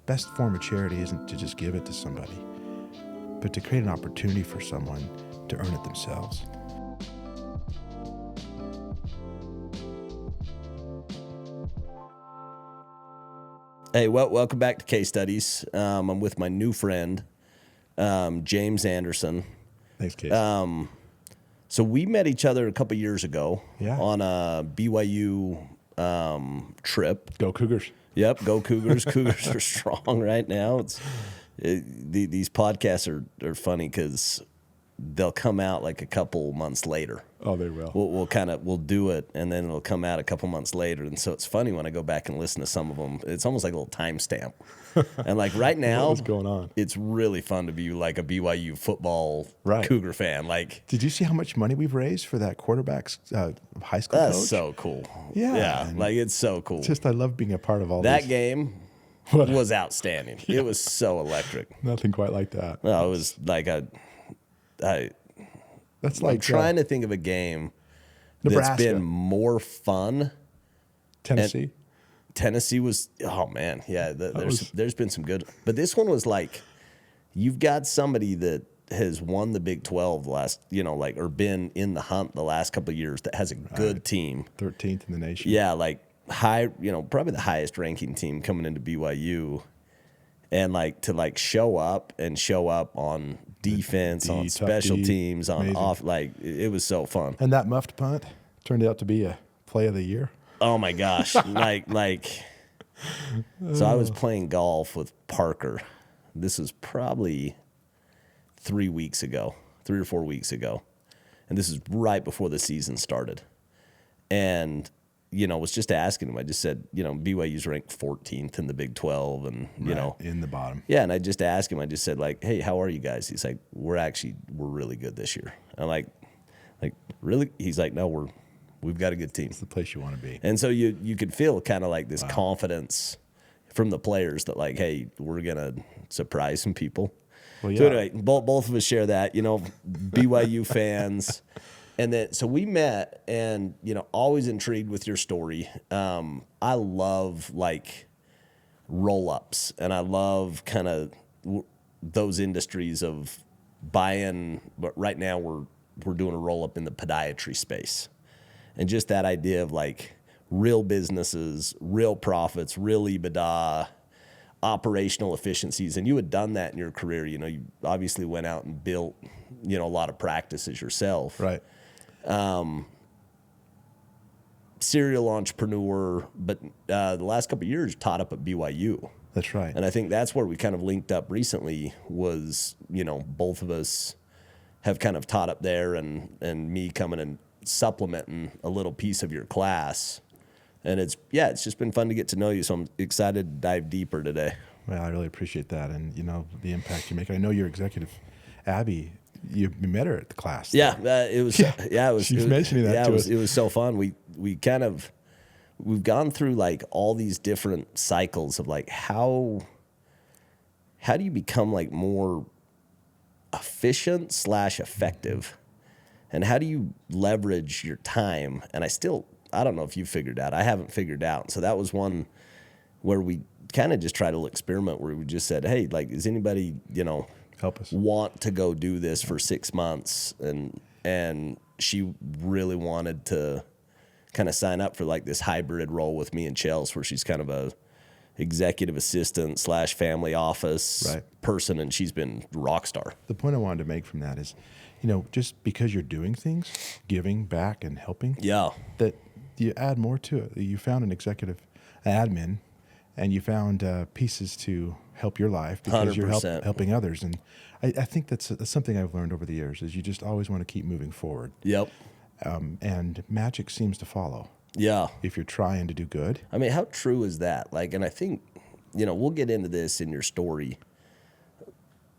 best form of charity isn't to just give it to somebody, but to create an opportunity for someone to earn it themselves. Hey, welcome back to Case Studies. I'm with my new friend, James Anderson. Thanks, Case. So we met each other a couple years ago on a BYU trip. Go Cougars. Yep, go Cougars. Cougars are strong right now. These podcasts are funny because they'll come out like a couple months later. Oh, they will. We'll do it, and then it'll come out a couple months later. And so it's funny when I go back and listen to some of them. It's almost like a little timestamp. And like right now, what's going on? It's really fun to be like a BYU football Cougar fan. Like, did you see how much money we've raised for that quarterback's high school coach? That's so cool. Yeah, like it's so cool. I love being a part of all that this. game. Was outstanding. Yeah. It was so electric. Nothing quite like that. No, it was like I'm trying to think of a game Nebraska. that's been more fun. Tennessee was, oh man, yeah. There's been some good, but this one was like, you've got somebody that has won the Big 12 or been in the hunt the last couple of years that has a good team, 13th in the nation. Yeah, like high, probably the highest ranking team coming into BYU, and to show up on defense, on special teams, on amazing. off, it was so fun. And that muffed punt turned out to be a play of the year. Oh my gosh. So I was playing golf with Parker. This was probably 3 or 4 weeks ago. And this is right before the season started. And, was just asking him. I just said, BYU's ranked 14th in the Big 12 and, in the bottom. Yeah. And I just asked him, I just said hey, how are you guys? He's like, we're really good this year. I'm like, really? He's like, no, we've got a good team. It's the place you want to be. And so you could feel kind of like this confidence from the players that hey, we're going to surprise some people. Well, yeah. So anyway, both of us share that, BYU fans. And then, so we met and, always intrigued with your story. I love roll-ups and I love kind of those industries of buying, but right now we're doing a roll-up in the podiatry space. And just that idea of real businesses, real profits, real EBITDA, operational efficiencies. And you had done that in your career. You obviously went out and built, a lot of practices yourself. Right. Serial entrepreneur, but the last couple of years taught up at BYU. That's right. And I think that's where we kind of linked up recently was, both of us have kind of taught up there and me coming and supplementing a little piece of your class. And it's just been fun to get to know you. So I'm excited to dive deeper today. Well, I really appreciate that. And, the impact you make. I know your executive, Abby, you met her at the class. Yeah. It was, She's mentioning that to us. It was so fun. We've gone through all these different cycles of how do you become more efficient / effective? And how do you leverage your time? And I don't know if you figured out. I haven't figured out. So that was one where we kind of just tried a little experiment where we just said, hey, does anybody, help us want to go do this for 6 months? And she really wanted to kind of sign up for this hybrid role with me and Chelsea, where she's kind of a executive assistant / family office person. And she's been rock star. The point I wanted to make from that is, just because you're doing things, giving back and helping, that you add more to it. You found an executive admin, and you found pieces to help your life because 100%. You're helping others. And I think that's something I've learned over the years is you just always want to keep moving forward. Yep. And magic seems to follow. Yeah. If you're trying to do good. I mean, how true is that? And I think, we'll get into this in your story.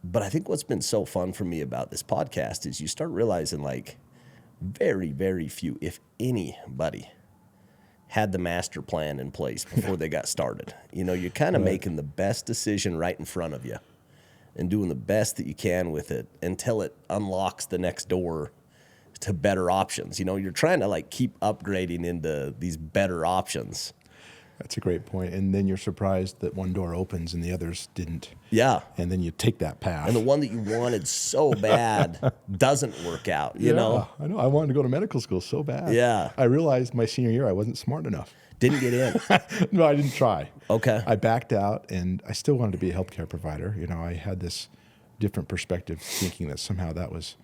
But I think what's been so fun for me about this podcast is you start realizing very, very few, if anybody, had the master plan in place before they got started. You're kind of making the best decision right in front of you and doing the best that you can with it until it unlocks the next door to better options. You're trying to keep upgrading into these better options. That's a great point. And then you're surprised that one door opens and the others didn't. Yeah. And then you take that path. And the one that you wanted so bad doesn't work out, you know? I know. I wanted to go to medical school so bad. Yeah. I realized my senior year I wasn't smart enough. Didn't get in. No, I didn't try. Okay. I backed out, and I still wanted to be a healthcare provider. You know, I had this different perspective, thinking that somehow that was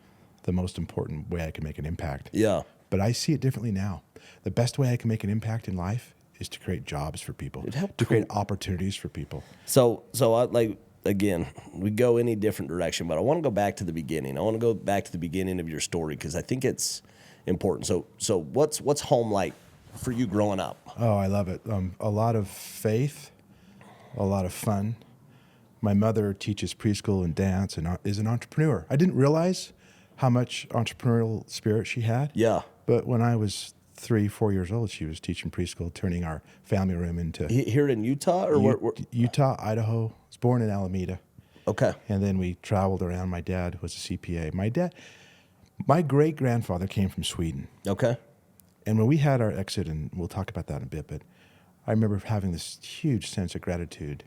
the most important way I could make an impact. Yeah. But I see it differently now. The best way I can make an impact in life is to create jobs for people, to create opportunities for people. So I, like, again, we go any different direction, but I want to go back to the beginning. I want to go back to the beginning of your story because I think it's important. So what's home like for you growing up? Oh, I love it. A lot of faith, a lot of fun. My mother teaches preschool and dance and is an entrepreneur. I didn't realize how much entrepreneurial spirit she had. Yeah. But when I was 3-4 years old, she was teaching preschool, turning our family room into... Here in Utah? Or where? Utah, Idaho. I was born in Alameda. Okay. And then we traveled around. My dad was a CPA. My great-grandfather came from Sweden. Okay. And when we had our exit, and we'll talk about that in a bit, but I remember having this huge sense of gratitude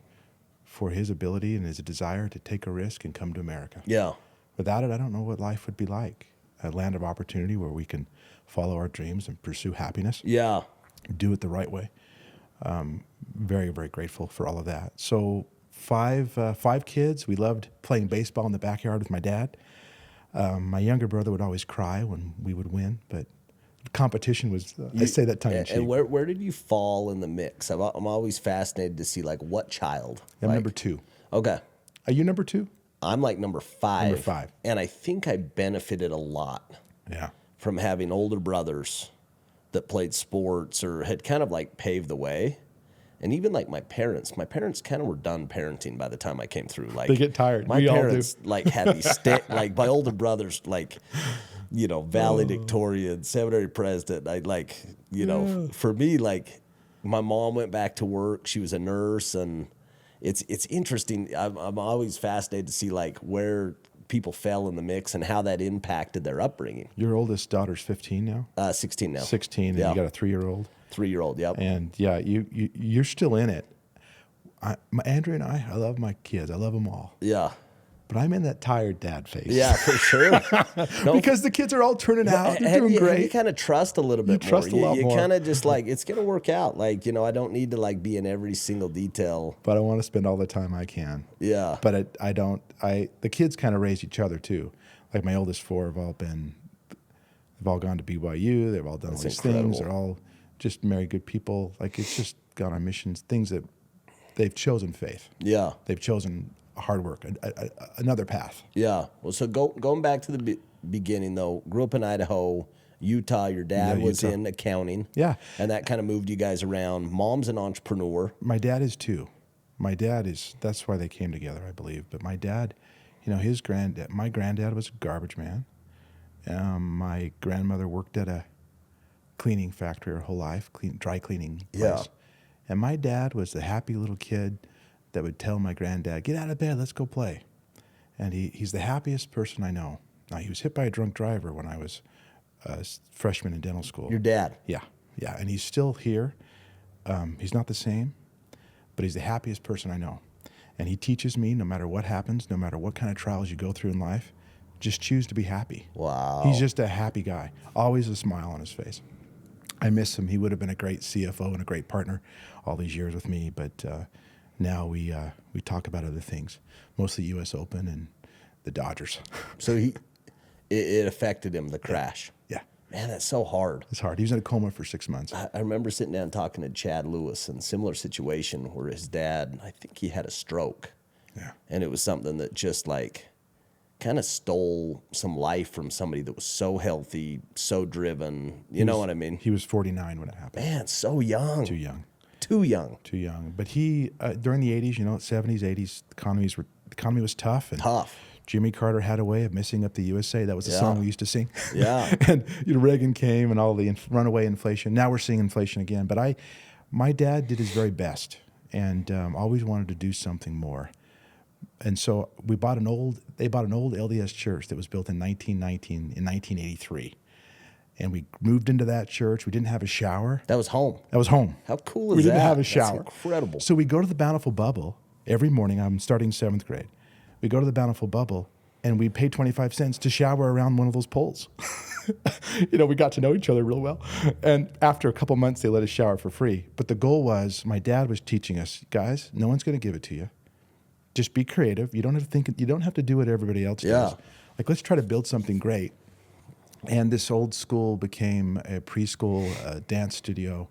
for his ability and his desire to take a risk and come to America. Yeah. Without it, I don't know what life would be like. A land of opportunity where we can follow our dreams and pursue happiness. Yeah. Do it the right way. Very, very grateful for all of that. So five kids. We loved playing baseball in the backyard with my dad. My younger brother would always cry when we would win, but competition was, I say that tongue in cheek. And where did you fall in the mix? I'm always fascinated to see, like, what child. I'm like, number 2. Okay. Are you number 2? I'm like number 5. Number 5. And I think I benefited a lot from having older brothers that played sports or had kind of like paved the way. And even like my parents kind of were done parenting by the time I came through. Like, they get tired. My parents like had these like my older brothers, like, you know, valedictorian, seminary president. I like, you know, for me, like, my mom went back to work. She was a nurse, and it's interesting. I'm always fascinated to see like where people fell in the mix and how that impacted their upbringing. Your oldest daughter's 15 now? 16 now. 16, and you got a 3-year-old? 3-year-old, yep. And yeah, you're still in it. Andrea and I love my kids. I love them all. Yeah. But I'm in that tired dad phase. Yeah, for sure. No, because the kids are all turning out. They're doing great. You kind of trust a little bit more. You more. kind of just like, it's going to work out. Like, you know, I don't need to like be in every single detail. But I want to spend all the time I can. Yeah. But the kids kind of raise each other too. Like my oldest 4 they've all gone to BYU. They've all done all these things. They're all just married good people. Like, it's just gone on missions, things that they've chosen faith. Yeah. They've chosen hard work, another path. Yeah. Well, so going back to the beginning, though, grew up in Idaho, Utah. Your dad was in accounting. Yeah. And that kind of moved you guys around. Mom's an entrepreneur. My dad is too. That's why they came together, I believe. But my dad, you know, my granddad was a garbage man. My grandmother worked at a cleaning factory her whole life, dry cleaning place. Yeah. And my dad was the happy little kid that would tell my granddad, get out of bed, let's go play. And he's the happiest person I know. Now, he was hit by a drunk driver when I was a freshman in dental school. Your dad? Yeah. And he's still here. He's not the same, but he's the happiest person I know. And he teaches me, no matter what happens, no matter what kind of trials you go through in life, just choose to be happy. Wow. He's just a happy guy, always a smile on his face. I miss him. He would have been a great CFO and a great partner all these years with me, but now we talk about other things, mostly U.S. Open and the Dodgers. So it affected him, the crash. Yeah. Man, that's so hard. It's hard. He was in a coma for 6 months. I remember sitting down talking to Chad Lewis in a similar situation where his dad, I think he had a stroke. Yeah. And it was something that just like kind of stole some life from somebody that was so healthy, so driven. You know what I mean? He was 49 when it happened. Man, so young. Too young. Too young. Too young. But he, during the 80s, 70s, 80s, the economy was tough. And tough. Jimmy Carter had a way of messing up the USA. That was the song we used to sing. Yeah. And Reagan came and all the runaway inflation. Now we're seeing inflation again. But my dad did his very best and always wanted to do something more. And so they bought an old LDS church that was built in 1919, in 1983. And we moved into that church. We didn't have a shower. That was home. That was home. How cool is that? We didn't have a shower. That's incredible. So we go to the Bountiful Bubble every morning. I'm starting 7th grade. We go to the Bountiful Bubble, and we pay 25 cents to shower around one of those poles. We got to know each other real well. And after a couple months, they let us shower for free. But the goal was, my dad was teaching us, guys, no one's going to give it to you. Just be creative. You don't have to think. You don't have to do what everybody else does. Like, let's try to build something great. And this old school became a preschool dance studio.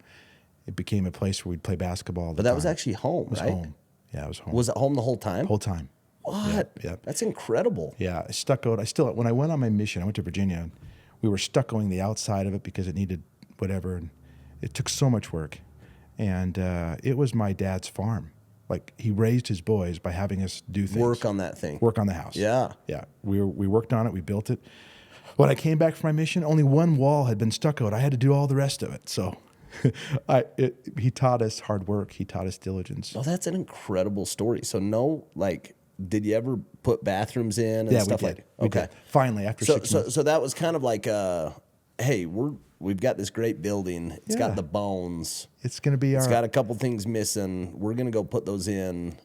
It became a place where we'd play basketball all the time. But that was actually home, right? Home. Yeah, it was home. Was it home the whole time? Whole time. What? Yeah. That's incredible. Yeah, I stuccoed. When I went on my mission, I went to Virginia, and we were stuccoing the outside of it because it needed whatever, and it took so much work. And it was my dad's farm. Like, he raised his boys by having us do things. Work on that thing. Work on the house. Yeah. Yeah. We worked on it. We built it. When I came back from my mission, only one wall had been stuccoed. I had to do all the rest of it. So he taught us hard work. He taught us diligence. Oh, that's an incredible story. So did you ever put bathrooms in and stuff like that? Okay. We did. Finally, after 6 months. So that was kind of like, hey, we've got this great building. It's got the bones. It's going to be It's got a couple things missing. We're going to go put those in.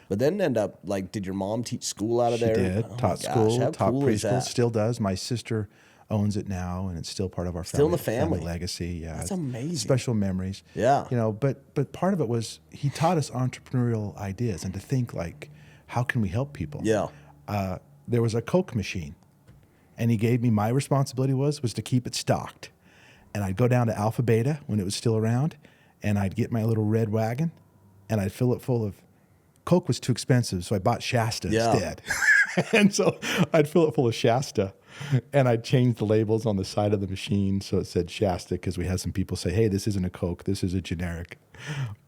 But then end up, like, did your mom teach school out of there? She did. Taught school, how taught cool is preschool, that? still does. My sister owns it now, and it's still part of our Still in the family. legacy. Yeah, That's amazing. Special memories. Yeah. But part of it was he taught us entrepreneurial ideas and to think, like, how can we help people? Yeah. There was a Coke machine, and he gave me, my responsibility was to keep it stocked. And I'd go down to Alpha Beta when it was still around, and I'd get my little red wagon, and I'd fill it full of, Coke was too expensive, so I bought Shasta instead. And so I'd fill it full of Shasta, and I'd change the labels on the side of the machine so it said Shasta, because we had some people say, "Hey, this isn't a Coke, this is a generic."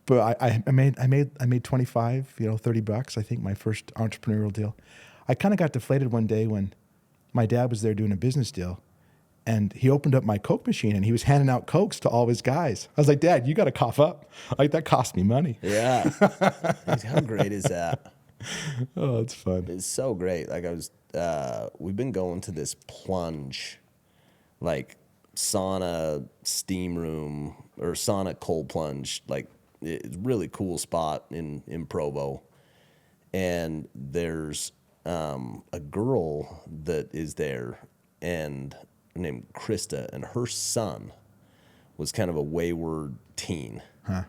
But I made 25, $30, I think, my first entrepreneurial deal. I kind of got deflated one day when my dad was there doing a business deal, and he opened up my Coke machine, and he was handing out Cokes to all his guys. I was like, "Dad, you got to cough up. Like, that cost me money." Yeah. How great is that? Oh, it's fun. It's so great. Like, we've been going to this plunge, like, sauna steam room or sauna cold plunge. Like, it's a really cool spot in Provo. And there's a girl that is there, and named Krista, and her son was kind of a wayward teen. Huh.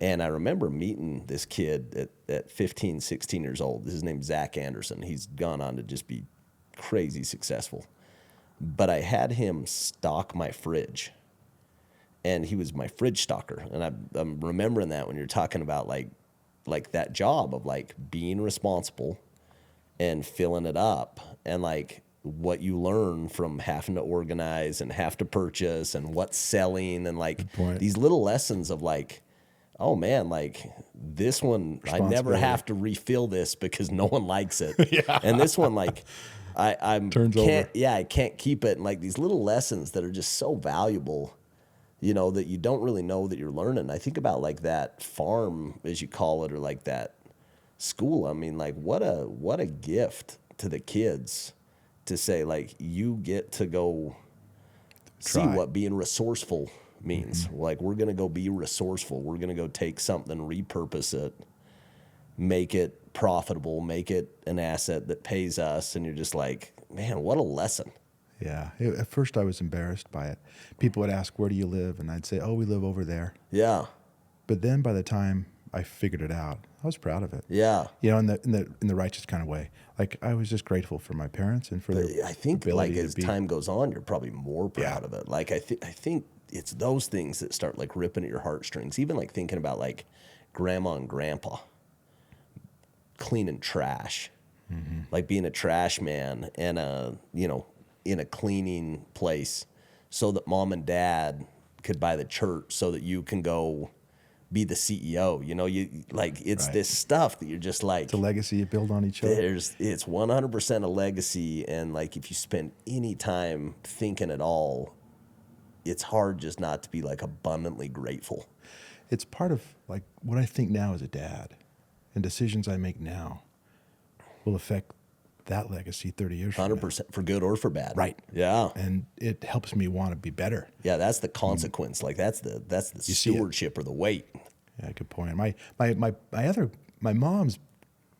And I remember meeting this kid at 15, 16 years old. His name's Zach Anderson. He's gone on to just be crazy successful. But I had him stock my fridge, and he was my fridge stocker. And I'm remembering that when you're talking about like that job of, like, being responsible and filling it up, and, like, what you learn from having to organize and have to purchase and what's selling, and, like, these little lessons of, like, oh man, like, this one, I never have to refill this because no one likes it. Yeah. And this one, like, Turns over. Yeah, I can't keep it. And, like, these little lessons that are just so valuable, that you don't really know that you're learning. I think about, like, that farm, as you call it, or like that school. I mean, like, what a gift to the kids to say, like, you get to go see what being resourceful means. Mm-hmm. Like, we're going to go be resourceful. We're going to go take something, repurpose it, make it profitable, make it an asset that pays us. And you're just like, man, what a lesson. Yeah. At first I was embarrassed by it. People would ask, "Where do you live?" And I'd say, "Oh, we live over there." Yeah. But then by the time I figured it out, I was proud of it. Yeah. In the righteous kind of way. Like, I was just grateful for my parents and for their I think, like, as time goes on, you're probably more proud of it. Like, I think it's those things that start, like, ripping at your heartstrings. Even, like, thinking about, like, grandma and grandpa cleaning trash, like being a trash man and in a cleaning place, so that mom and dad could buy the church, so that you can go be the CEO. You like, it's this stuff that you're just like, it's a legacy you build on each other. It's 100% a legacy, and, like, if you spend any time thinking at all, it's hard just not to be, like, abundantly grateful. It's part of, like, what I think now as a dad, and decisions I make now will affect that legacy 30 years from now. 100% for good or for bad. Right. Yeah. And it helps me want to be better. Yeah, that's the consequence. Like that's the stewardship or the weight. Yeah, good point. My mom's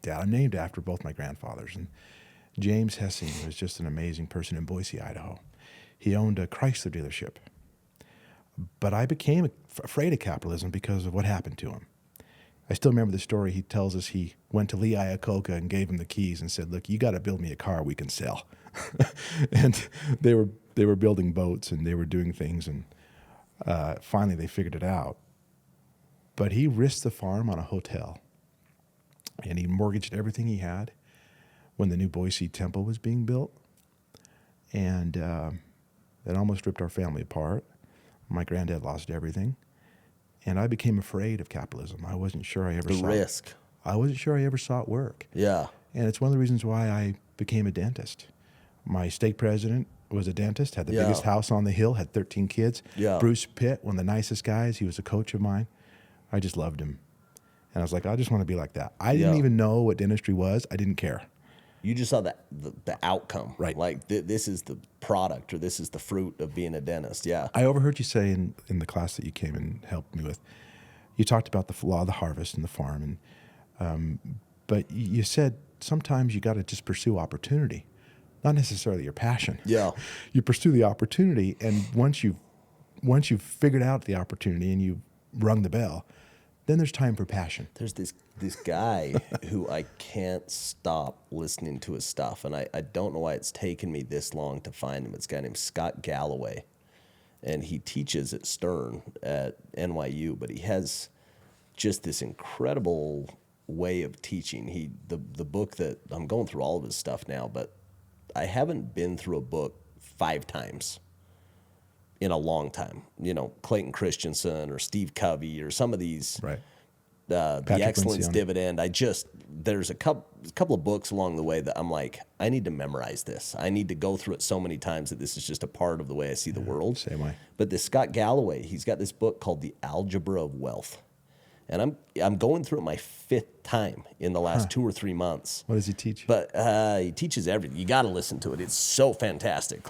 dad, I'm named after both my grandfathers, and James Hessing was just an amazing person in Boise, Idaho. He owned a Chrysler dealership. But I became afraid of capitalism because of what happened to him. I still remember the story. He tells us he went to Lee Iacocca and gave him the keys and said, "Look, you got to build me a car we can sell." And they were building boats and they were doing things, and finally they figured it out. But he risked the farm on a hotel, and he mortgaged everything he had when the new Boise Temple was being built, and it almost ripped our family apart. My granddad lost everything, and I became afraid of capitalism. I wasn't sure I ever saw risk. I wasn't sure I ever saw it work. Yeah. And it's one of the reasons why I became a dentist. My stake president was a dentist, had the biggest house on the hill, had 13 kids. Yeah. Bruce Pitt, one of the nicest guys. He was a coach of mine. I just loved him. And I was like, I just want to be like that. I didn't even know what dentistry was. I didn't care. You just saw the outcome. Right. Like this is the product or this is the fruit of being a dentist. Yeah. I overheard you say in the class that you came and helped me with, you talked about the law of the harvest and the farm. But you said sometimes you got to just pursue opportunity, not necessarily your passion. Yeah. You pursue the opportunity, and once you've figured out the opportunity and you've rung the bell, then there's time for passion. There's this guy who I can't stop listening to his stuff, and I don't know why it's taken me this long to find him. It's a guy named Scott Galloway, and he teaches at Stern at NYU, but he has just this incredible way of teaching. The book that I'm going through all of his stuff now, but I haven't been through a book 5 times in a long time. You know, Clayton Christensen or Steve Covey or some of these, Right. The Excellence Dividend. There's a couple of books along the way that I'm like, I need to memorize this. I need to go through it so many times that this is just a part of the way I see the world. Same way. But this Scott Galloway, he's got this book called The Algebra of Wealth. And I'm going through it my 5th time in the last 2 or 3 months. What does he teach? But he teaches everything. You got to listen to it. It's so fantastic.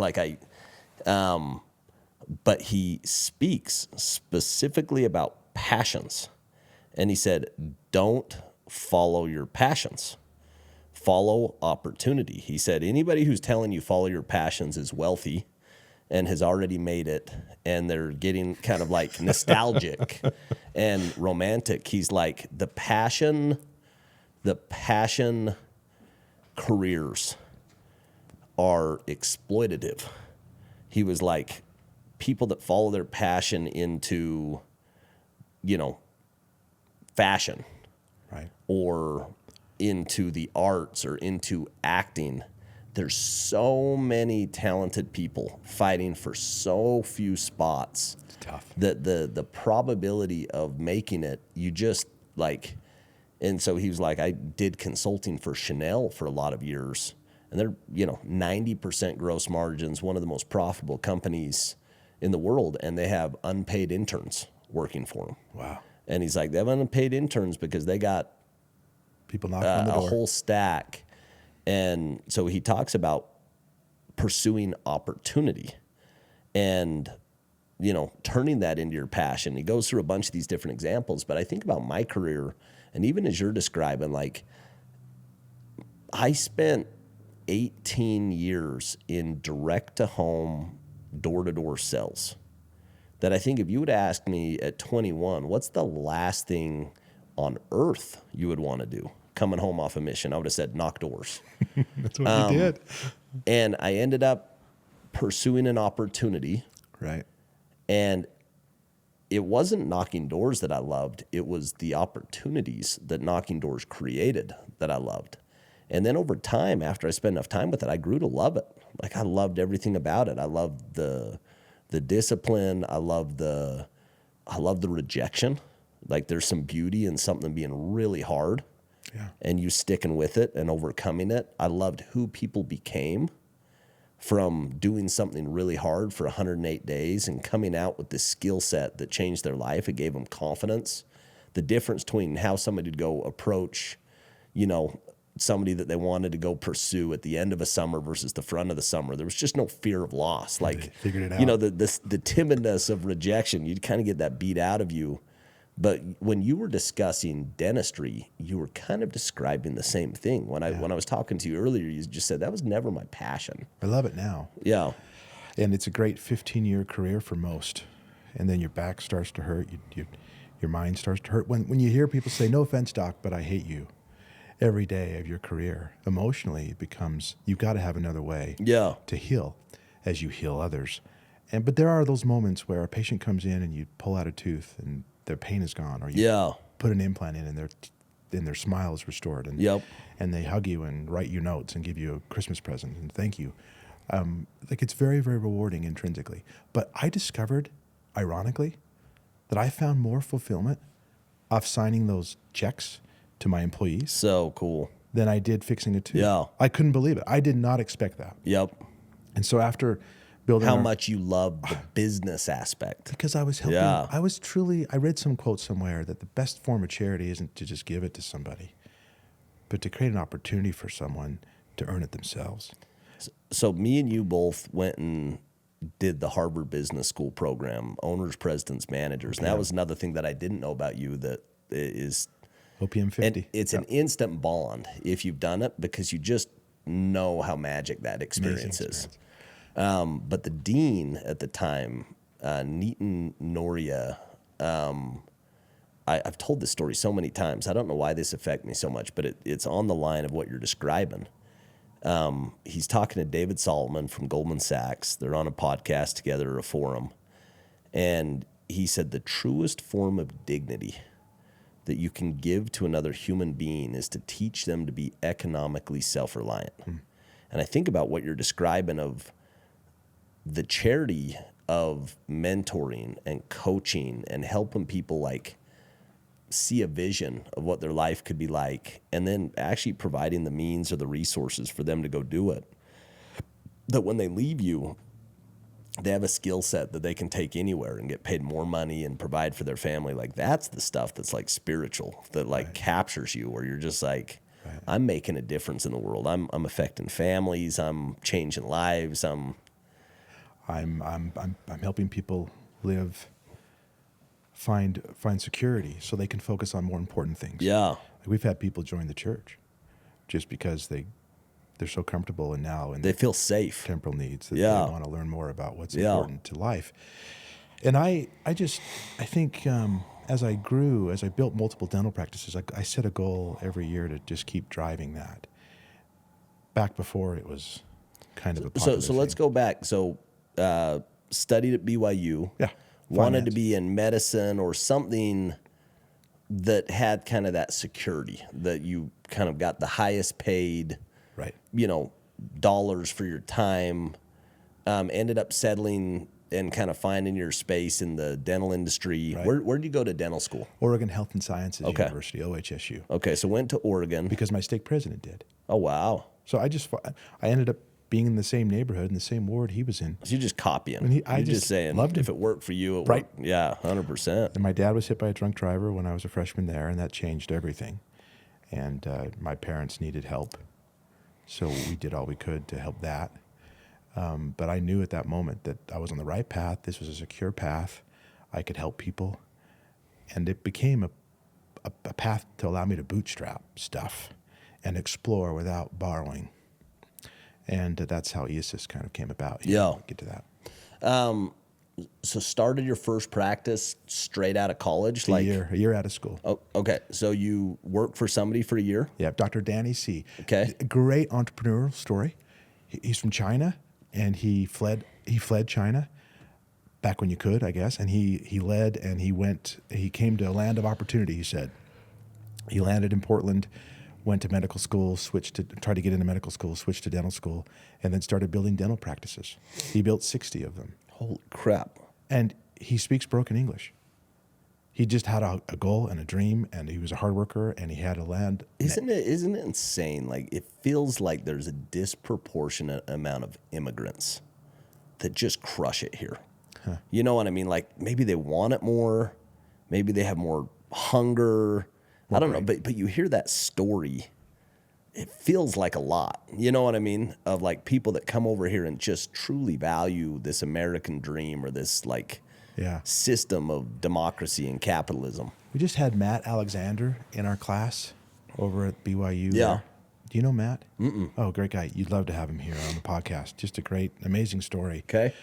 But he speaks specifically about passions. And he said, don't follow your passions. Follow opportunity. He said, anybody who's telling you follow your passions is wealthy and has already made it, and they're getting kind of like nostalgic and romantic. He's like, the passion careers are exploitative. He was like, people that follow their passion into, fashion, Right. or into the arts or into acting. There's so many talented people fighting for so few spots. It's tough. That the probability of making it, you just like, and so he was like, I did consulting for Chanel for a lot of years, and they're 90% gross margins, one of the most profitable companies in the world, and they have unpaid interns working for them. Wow. And he's like, they have unpaid interns because they got People knocking on the door. a whole stack. And so he talks about pursuing opportunity and, turning that into your passion. He goes through a bunch of these different examples, but I think about my career, and even as you're describing, like, I spent 18 years in direct-to-home, door-to-door sales. That I think if you would ask me at 21, what's the last thing on earth you would want to do coming home off a mission? I would have said knock doors. That's what you did. And I ended up pursuing an opportunity. Right. And it wasn't knocking doors that I loved. It was the opportunities that knocking doors created that I loved. And then over time, after I spent enough time with it, I grew to love it. Like, I loved everything about it. I loved the discipline. I love the rejection. Like, there's some beauty in something being really hard, and you sticking with it and overcoming it. I loved who people became from doing something really hard for 108 days and coming out with this skill set that changed their life. It gave them confidence. The difference between how somebody would go approach, somebody that they wanted to go pursue at the end of a summer versus the front of the summer. There was just no fear of loss. Like, they figured it out. You know, the timidness of rejection, you'd kind of get that beat out of you. But when you were discussing dentistry, you were kind of describing the same thing. When I was talking to you earlier, you just said that was never my passion. I love it now. Yeah. And it's a great 15-year career for most. And then your back starts to hurt. Your mind starts to hurt. When you hear people say, no offense, doc, but I hate you, every day of your career, emotionally it becomes, you've got to have another way to heal as you heal others. But there are those moments where a patient comes in and you pull out a tooth and their pain is gone, or you put an implant in and their smile is restored, and they hug you and write you notes and give you a Christmas present and thank you. Like, it's very, very rewarding intrinsically. But I discovered, ironically, that I found more fulfillment off signing those checks to my employees. So cool. Than I did fixing a tooth. Yeah. I couldn't believe it. I did not expect that. Yep. And so after building how much you love the business aspect. Because I was helping. Yeah. I read some quote somewhere that the best form of charity isn't to just give it to somebody, but to create an opportunity for someone to earn it themselves. So me and you both went and did the Harvard Business School program, owners, presidents, managers. And that was another thing that I didn't know about you that is OPM 50. And it's an instant bond if you've done it, because you just know how magic that experience is. But the dean at the time, Nitin Noria, I've told this story so many times. I don't know why this affects me so much, but it's on the line of what you're describing. He's talking to David Solomon from Goldman Sachs. They're on a podcast together, a forum. And he said the truest form of dignity that you can give to another human being is to teach them to be economically self-reliant. And I think about what you're describing of the charity of mentoring and coaching and helping people like see a vision of what their life could be like, and then actually providing the means or the resources for them to go do it. That when they leave you, they have a skill set that they can take anywhere and get paid more money and provide for their family. Like, that's the stuff that's like spiritual, that like captures you, where you're just like, I'm making a difference in the world. I'm affecting families. I'm changing lives. I'm helping people find security so they can focus on more important things. Yeah. Like, we've had people join the church just because they're so comfortable and they feel safe. Temporal needs that they want to learn more about what's important to life. And I think as I grew, as I built multiple dental practices, I set a goal every year to just keep driving that. Back before it was kind of a popular So let's go back. So studied at BYU. Yeah. Wanted to be in medicine or something that had kind of that security, that you kind of got the highest paid, dollars for your time. Ended up settling and kind of finding your space in the dental industry. Right. Where did you go to dental school? Oregon Health and Sciences University, OHSU. Okay, so went to Oregon. Because my stake president did. Oh, wow. So I ended up being in the same neighborhood, in the same ward he was in. So you're just copying. You're just saying, loved if it worked for you, it worked. Yeah, 100%. And my dad was hit by a drunk driver when I was a freshman there, and that changed everything. And my parents needed help, so we did all we could to help that. But I knew at that moment that I was on the right path. This was a secure path. I could help people. And it became a path to allow me to bootstrap stuff and explore without borrowing. And that's how eAssist kind of came about. We'll get to that. So started your first practice straight out of college? A year out of school. Oh, okay. So you worked for somebody for a year? Yeah, Dr. Danny C. Okay. A great entrepreneurial story. He's from China, and he fled China back when you could, I guess. And he led, and he came to a land of opportunity, he said. He landed in Portland, went to medical school, tried to get into medical school, switched to dental school, and then started building dental practices. He built 60 of them. Holy crap. And he speaks broken English. He just had a goal and a dream, and he was a hard worker, and he had a land. Isn't it insane? Like, it feels like there's a disproportionate amount of immigrants that just crush it here. Huh. You know what I mean? Like, maybe they want it more. Maybe they have more hunger. I don't know, but you hear that story. it feels like a lot, you know what I mean? Of like people that come over here and just truly value this American dream or this like system of democracy and capitalism. We just had Matt Alexander in our class over at BYU. Yeah. There. Do you know Matt? Mm-mm. Oh, great guy. You'd love to have him here on the podcast. Just a great, amazing story. Okay.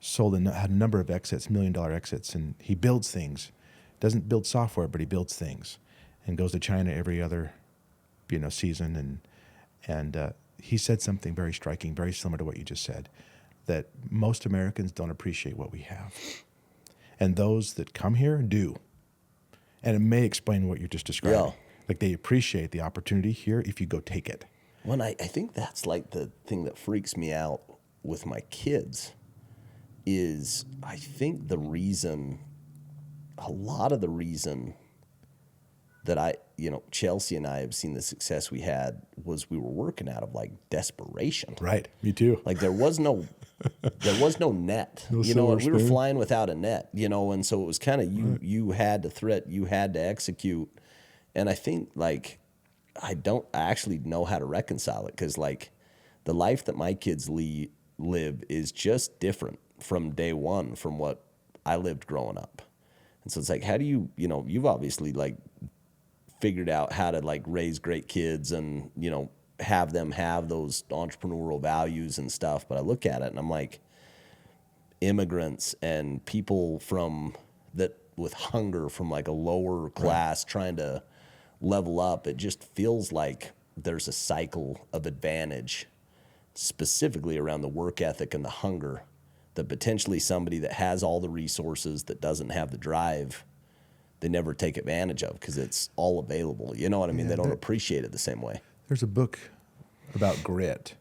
Had a number of exits, $1 million exits, and he builds things. Doesn't build software, but he builds things, and goes to China every other season, and he said something very striking, very similar to what you just said, that most Americans don't appreciate what we have, and those that come here do, and it may explain what you're just describing. Yeah. Like they appreciate the opportunity here if you go take it. Well, I think that's like the thing that freaks me out with my kids is I think a lot of the reason that Chelsea and I have seen the success we had was we were working out of like desperation. Right. Me too. Like there was no net. We were flying without a net, and so it was kind of you had to you had to execute. And I think like I don't actually know how to reconcile it because like the life that my kids live is just different from day one from what I lived growing up. And so it's like, how do you've obviously like figured out how to like raise great kids and, have them have those entrepreneurial values and stuff. But I look at it and I'm like, immigrants and people with hunger from like a lower class trying to level up, it just feels like there's a cycle of advantage specifically around the work ethic and the hunger that potentially somebody that has all the resources that doesn't have the drive, they never take advantage of because it's all available. You know what I mean? They don't appreciate it the same way. There's a book about grit.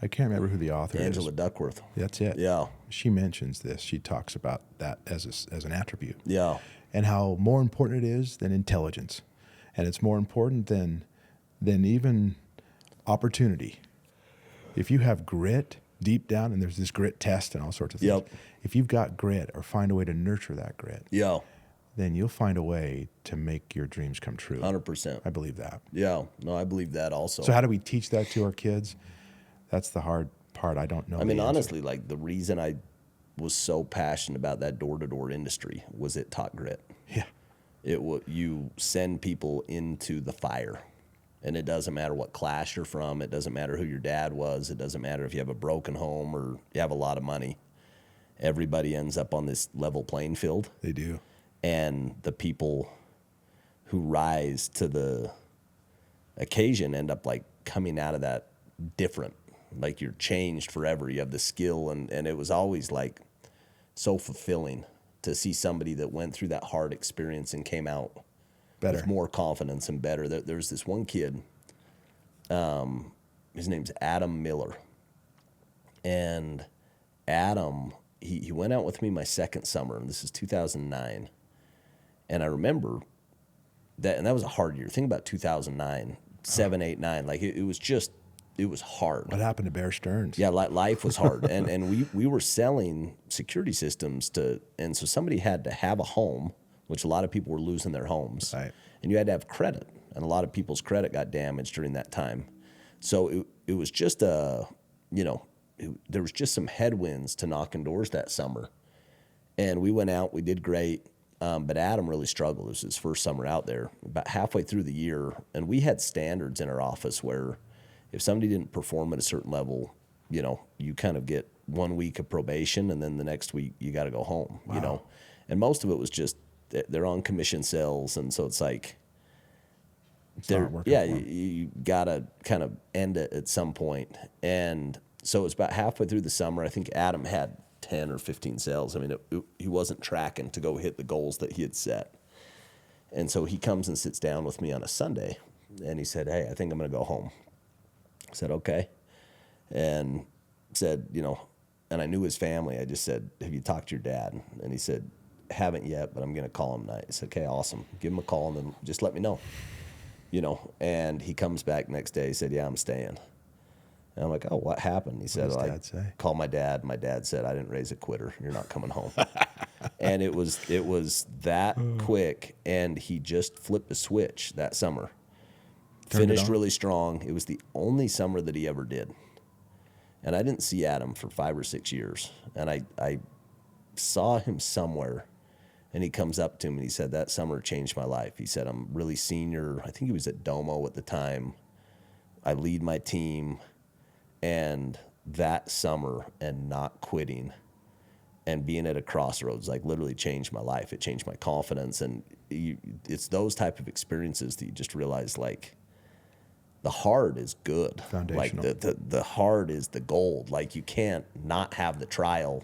I can't remember who the author is. Angela Duckworth. That's it. Yeah. She mentions this. She talks about that as an attribute. Yeah. And how more important it is than intelligence. And it's more important than even opportunity. If you have grit deep down, and there's this grit test and all sorts of things. Yep. If you've got grit or find a way to nurture that grit, then you'll find a way to make your dreams come true. 100%. I believe that. Yeah. No, I believe that also. So how do we teach that to our kids? That's the hard part. I don't know. I mean, honestly, like the reason I was so passionate about that door-to-door industry was it taught grit. Yeah. You send people into the fire, and it doesn't matter what class you're from. It doesn't matter who your dad was. It doesn't matter if you have a broken home or you have a lot of money. Everybody ends up on this level playing field. They do. And the people who rise to the occasion end up like coming out of that different. Like you're changed forever. You have the skill, and it was always like so fulfilling to see somebody that went through that hard experience and came out better, with more confidence and better. There's this one kid, his name's Adam Miller. And Adam, he went out with me my second summer, and this is 2009. And I remember that, and that was a hard year. Think about 2009, 7, 8, 9. Like it was hard. What happened to Bear Stearns? Yeah, life was hard. and we were selling security systems and so somebody had to have a home, which a lot of people were losing their homes. Right. And you had to have credit. And a lot of people's credit got damaged during that time. So it was just there was just some headwinds to knocking doors that summer. And we went out, we did great. But Adam really struggled. It was his first summer out there. About halfway through the year, and we had standards in our office where if somebody didn't perform at a certain level, you kind of get 1 week of probation, and then the next week you got to go home. Wow. And most of it was just they're on commission sales, and so it's like you got to kind of end it at some point. And so it was about halfway through the summer. I think Adam had 10 or 15 sales. I mean, he wasn't tracking to go hit the goals that he had set. And so he comes and sits down with me on a Sunday, and he said, "Hey, I think I'm going to go home." I said, "Okay." And said, and I knew his family. I just said, "Have you talked to your dad?" And he said, "Haven't yet, but I'm going to call him tonight." I said, "Okay, awesome. Give him a call and then just let me know." And he comes back next day. He said, "Yeah, I'm staying." And I'm like, "Oh, what happened?" He said, "What does Dad say?" Call my dad. My dad said, "I didn't raise a quitter. You're not coming home." And it was that quick, and he just flipped a switch that summer. finished really strong. It was the only summer that he ever did. And I didn't see Adam for 5 or 6 years. And I saw him somewhere, and he comes up to me and he said, that summer changed my life. He said, I'm really senior. I think he was at Domo at the time. I lead my team. And that summer and not quitting and being at a crossroads, like, literally changed my life. It changed my confidence. And it's those type of experiences that you just realize, like, the hard is good. Foundational. Like the hard is the gold. Like, you can't not have the trial.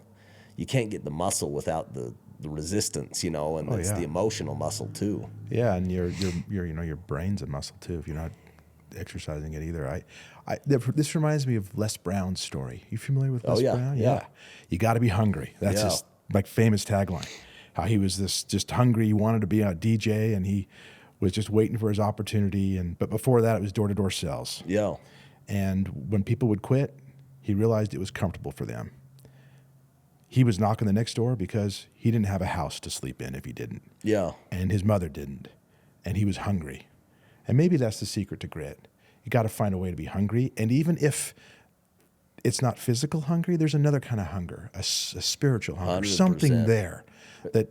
You can't get the muscle without the resistance, and it's the emotional muscle too. Yeah, and your brain's a muscle too if you're not exercising it either. This reminds me of Les Brown's story. You familiar with Les Brown? Yeah. You got to be hungry. That's his like famous tagline. How he was this just hungry. He wanted to be a DJ, and he was just waiting for his opportunity. But before that, it was door-to-door sales. Yeah. And when people would quit, he realized it was comfortable for them. He was knocking the next door because he didn't have a house to sleep in if he didn't. Yeah. And his mother didn't. And he was hungry. And maybe that's the secret to grit. You got to find a way to be hungry. And even if it's not physical hungry, there's another kind of hunger, a spiritual hunger, 100%. something there that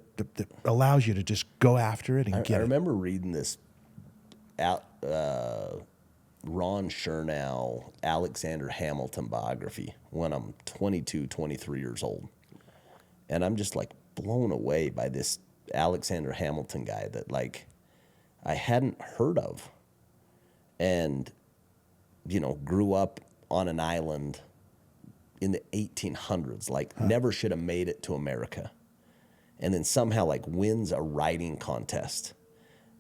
allows you to just go after it and get it. I remember reading this Ron Chernow, Alexander Hamilton biography when I'm 22, 23 years old. And I'm just like blown away by this Alexander Hamilton guy that, like, I hadn't heard of, and, grew up on an island in the 1800s, like never should have made it to America. And then somehow, like, wins a writing contest,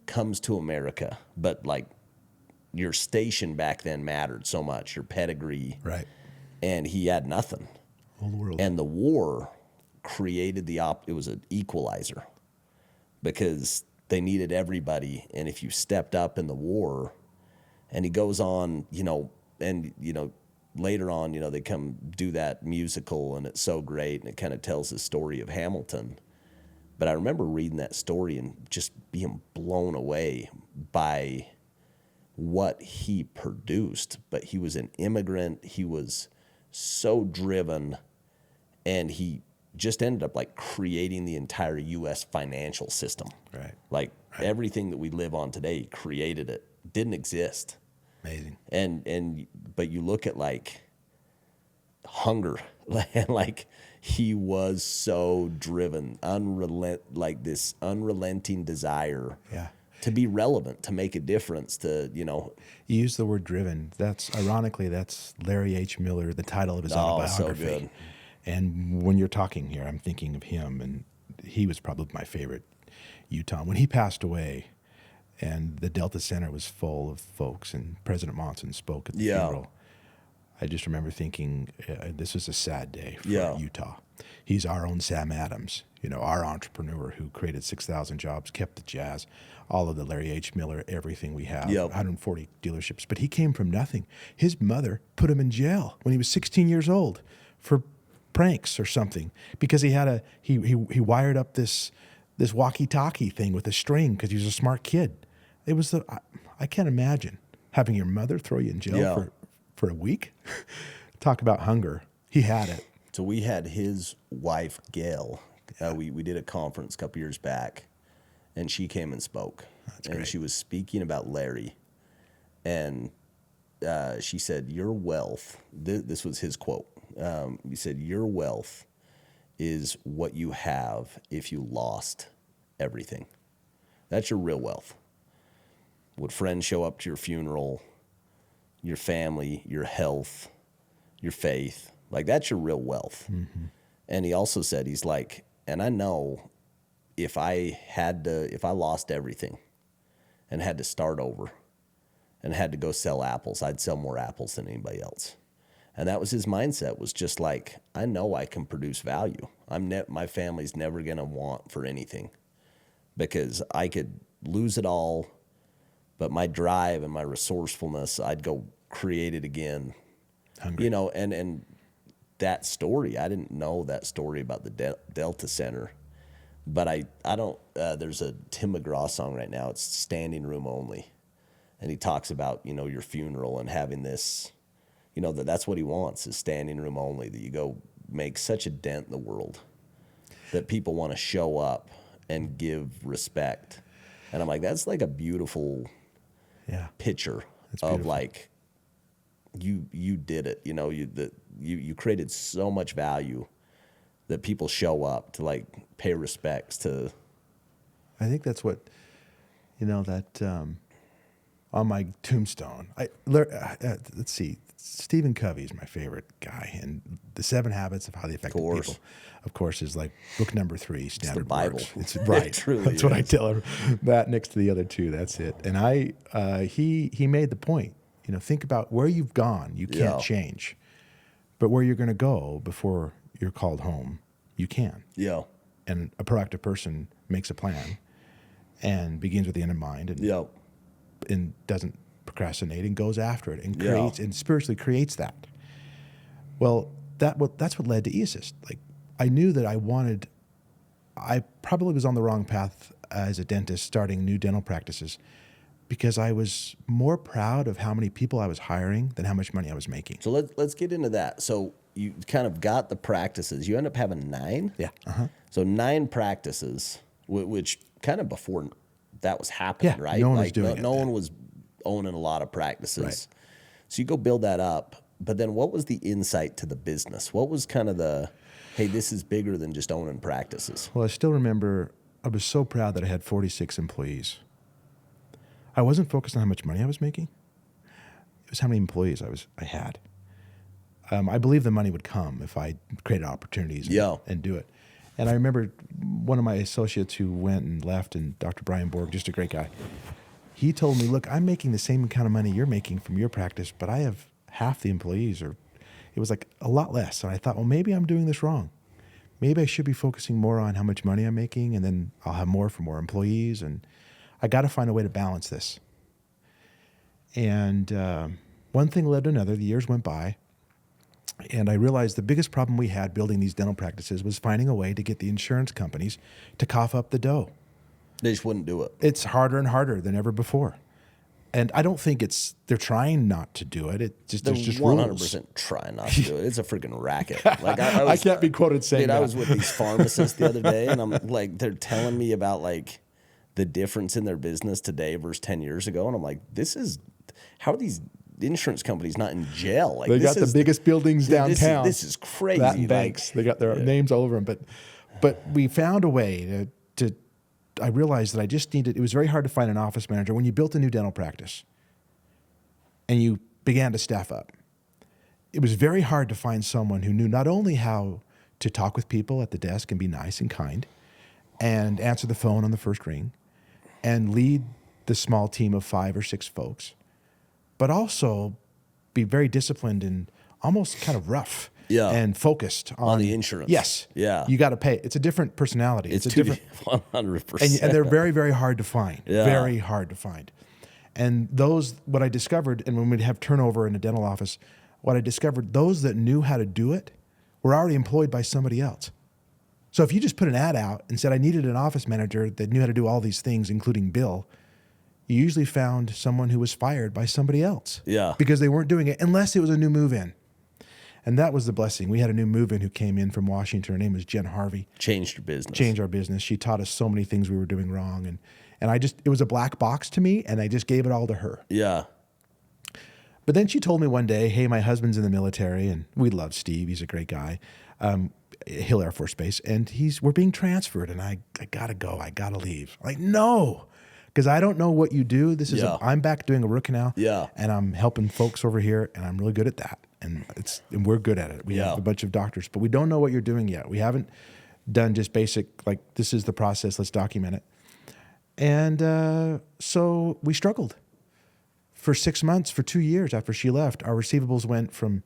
comes to America, but, like, your station back then mattered so much, your pedigree. Right. And he had nothing. Old world. And the war created it was an equalizer because they needed everybody. And if you stepped up in the war, and he goes on, later on, they come do that musical, and it's so great, and it kind of tells the story of Hamilton. But I remember reading that story and just being blown away by what he produced. But he was an immigrant. He was so driven, and he just ended up, like, creating the entire U.S. financial system. Right. Like, everything that we live on today, created it. Didn't exist. Amazing. But you look at, like, hunger, like, he was so driven, this unrelenting desire. Yeah. To be relevant, to make a difference, You use the word driven. That's Larry H. Miller, the title of his autobiography. So good. And when you're talking here, I'm thinking of him, and he was probably my favorite Utah. When he passed away, and the Delta Center was full of folks, and President Monson spoke at the funeral, I just remember thinking, this is a sad day for Utah. He's our own Sam Adams, our entrepreneur who created 6,000 jobs, kept the jazz, all of the Larry H. Miller, everything we have, 140 dealerships. But he came from nothing. His mother put him in jail when he was 16 years old for pranks or something, because he wired up this walkie-talkie thing with a string because he was a smart kid. It was I can't imagine having your mother throw you in jail for a week. Talk about hunger. He had it. So we had his wife, Gail. We did a conference a couple years back, and she came and spoke. That's and great. She was speaking about Larry, and she said, your wealth, this was his quote. He said, your wealth is what you have if you lost everything. That's your real wealth. Would friends show up to your funeral, your family, your health, your faith? Like, that's your real wealth. Mm-hmm. And he also said, he's like, and I know if I lost everything and had to start over and had to go sell apples, I'd sell more apples than anybody else. And that was his mindset, was just like, I know I can produce value. My family's never going to want for anything, because I could lose it all, but my drive and my resourcefulness, I'd go create it again. Hungry. And that story, I didn't know that story about the Delta Center, but I don't, there's a Tim McGraw song right now. It's Standing Room Only. And he talks about, you know, your funeral and having this, you know, that's what he wants is standing room only, that you go make such a dent in the world that people want to show up and give respect. And I'm like, that's like a beautiful picture of like, you did it, you know, you created so much value that people show up to like pay respects to. I think that's what, you know, that on my tombstone, let's see, Stephen Covey is my favorite guy, and the 7 Habits of Highly Effective People, of course, is like book number 3, standard it's the Bible. works. It's right. It truly that's is. what I tell him. That next to the other 2, that's it. And he made the point, you know, think about where you've gone. You can't change, but where you're going to go before you're called home, you can. Yeah. And a proactive person makes a plan and begins with the end in mind, and doesn't procrastinate and goes after it and creates and spiritually creates that. Well, that's what led to eAssist. Like, I knew that I probably was on the wrong path as a dentist starting new dental practices, because I was more proud of how many people I was hiring than how much money I was making. So let's get into that. So you kind of got the practices. You end up having 9? Yeah. So 9 practices, which kind of before that was happening, right? No one was doing it. No one was owning a lot of practices. Right. So you go build that up. But then what was the insight to the business? What was kind of hey, this is bigger than just owning practices? Well, I still remember I was so proud that I had 46 employees. I wasn't focused on how much money I was making. It was how many employees I had. I believe the money would come if I created opportunities and do it. And I remember one of my associates who went and left, and Dr. Brian Borg, just a great guy, he told me, look, I'm making the same kind of money you're making from your practice, but I have half the employees, or it was like a lot less. And I thought, well, maybe I'm doing this wrong. Maybe I should be focusing more on how much money I'm making, and then I'll have more for more employees. And I got to find a way to balance this. And one thing led to another. The years went by, and I realized the biggest problem we had building these dental practices was finding a way to get the insurance companies to cough up the dough. They just wouldn't do it. It's harder and harder than ever before. And I don't think they're trying not to do it. There's just 100% trying not to do it. It's a freaking racket. Like I can't be quoted saying that. I was with these pharmacists the other day, and I'm like, they're telling me about like the difference in their business today versus 10 years ago. And I'm like, how are these insurance companies not in jail? Like, they got the biggest buildings downtown. This is crazy. That and banks. They got their names all over them. But we found a way to I realized that I just needed, it was very hard to find an office manager when you built a new dental practice and you began to staff up. It was very hard to find someone who knew not only how to talk with people at the desk and be nice and kind and answer the phone on the first ring and lead the small team of 5 or 6 folks, but also be very disciplined and almost kind of rough. And focused on the insurance. Yes. Yeah. You got to pay. It's a different personality. It's a different 100%. And they're very, very hard to find. Yeah. Very hard to find. And what I discovered, and when we'd have turnover in a dental office, what I discovered, those that knew how to do it were already employed by somebody else. So if you just put an ad out and said, I needed an office manager that knew how to do all these things, including bill, you usually found someone who was fired by somebody else. Yeah. Because they weren't doing it, unless it was a new move-in. And that was the blessing. We had a new move-in who came in from Washington. Her name was Jen Harvey. Changed your business. Changed our business. She taught us so many things we were doing wrong. And it was a black box to me, and I just gave it all to her. Yeah. But then she told me one day, hey, my husband's in the military, and we love Steve. He's a great guy. Hill Air Force Base. And we're being transferred, and I got to go. I got to leave. I'm like, no, because I don't know what you do. I'm back doing a root canal, and I'm helping folks over here, and I'm really good at that. And we're good at it. We have a bunch of doctors, but we don't know what you're doing yet. We haven't done just basic, like, this is the process, let's document it. And so we struggled. For 6 months, for 2 years after she left, our receivables went from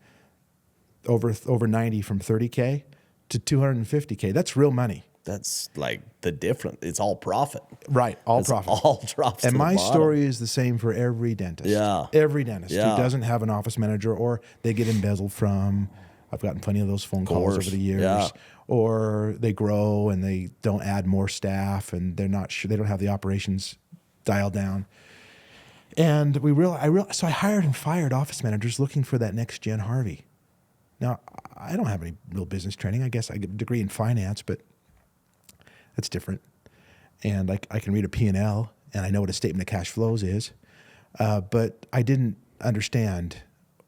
over 90 from 30K to 250K. That's real money. That's like the difference. It's all profit. Right, profit. All drops to And the my bottom. story is the same for every dentist. Yeah. Every dentist who doesn't have an office manager, or they get embezzled from. I've gotten plenty of those phone calls over the years. Yeah. Or they grow and they don't add more staff, and they're not sure, they don't have the operations dialed down. And so I hired and fired office managers looking for that next gen Harvey. Now, I don't have any real business training. I guess I get a degree in finance, but that's different. And I can read a P&L, and I know what a statement of cash flows is. But I didn't understand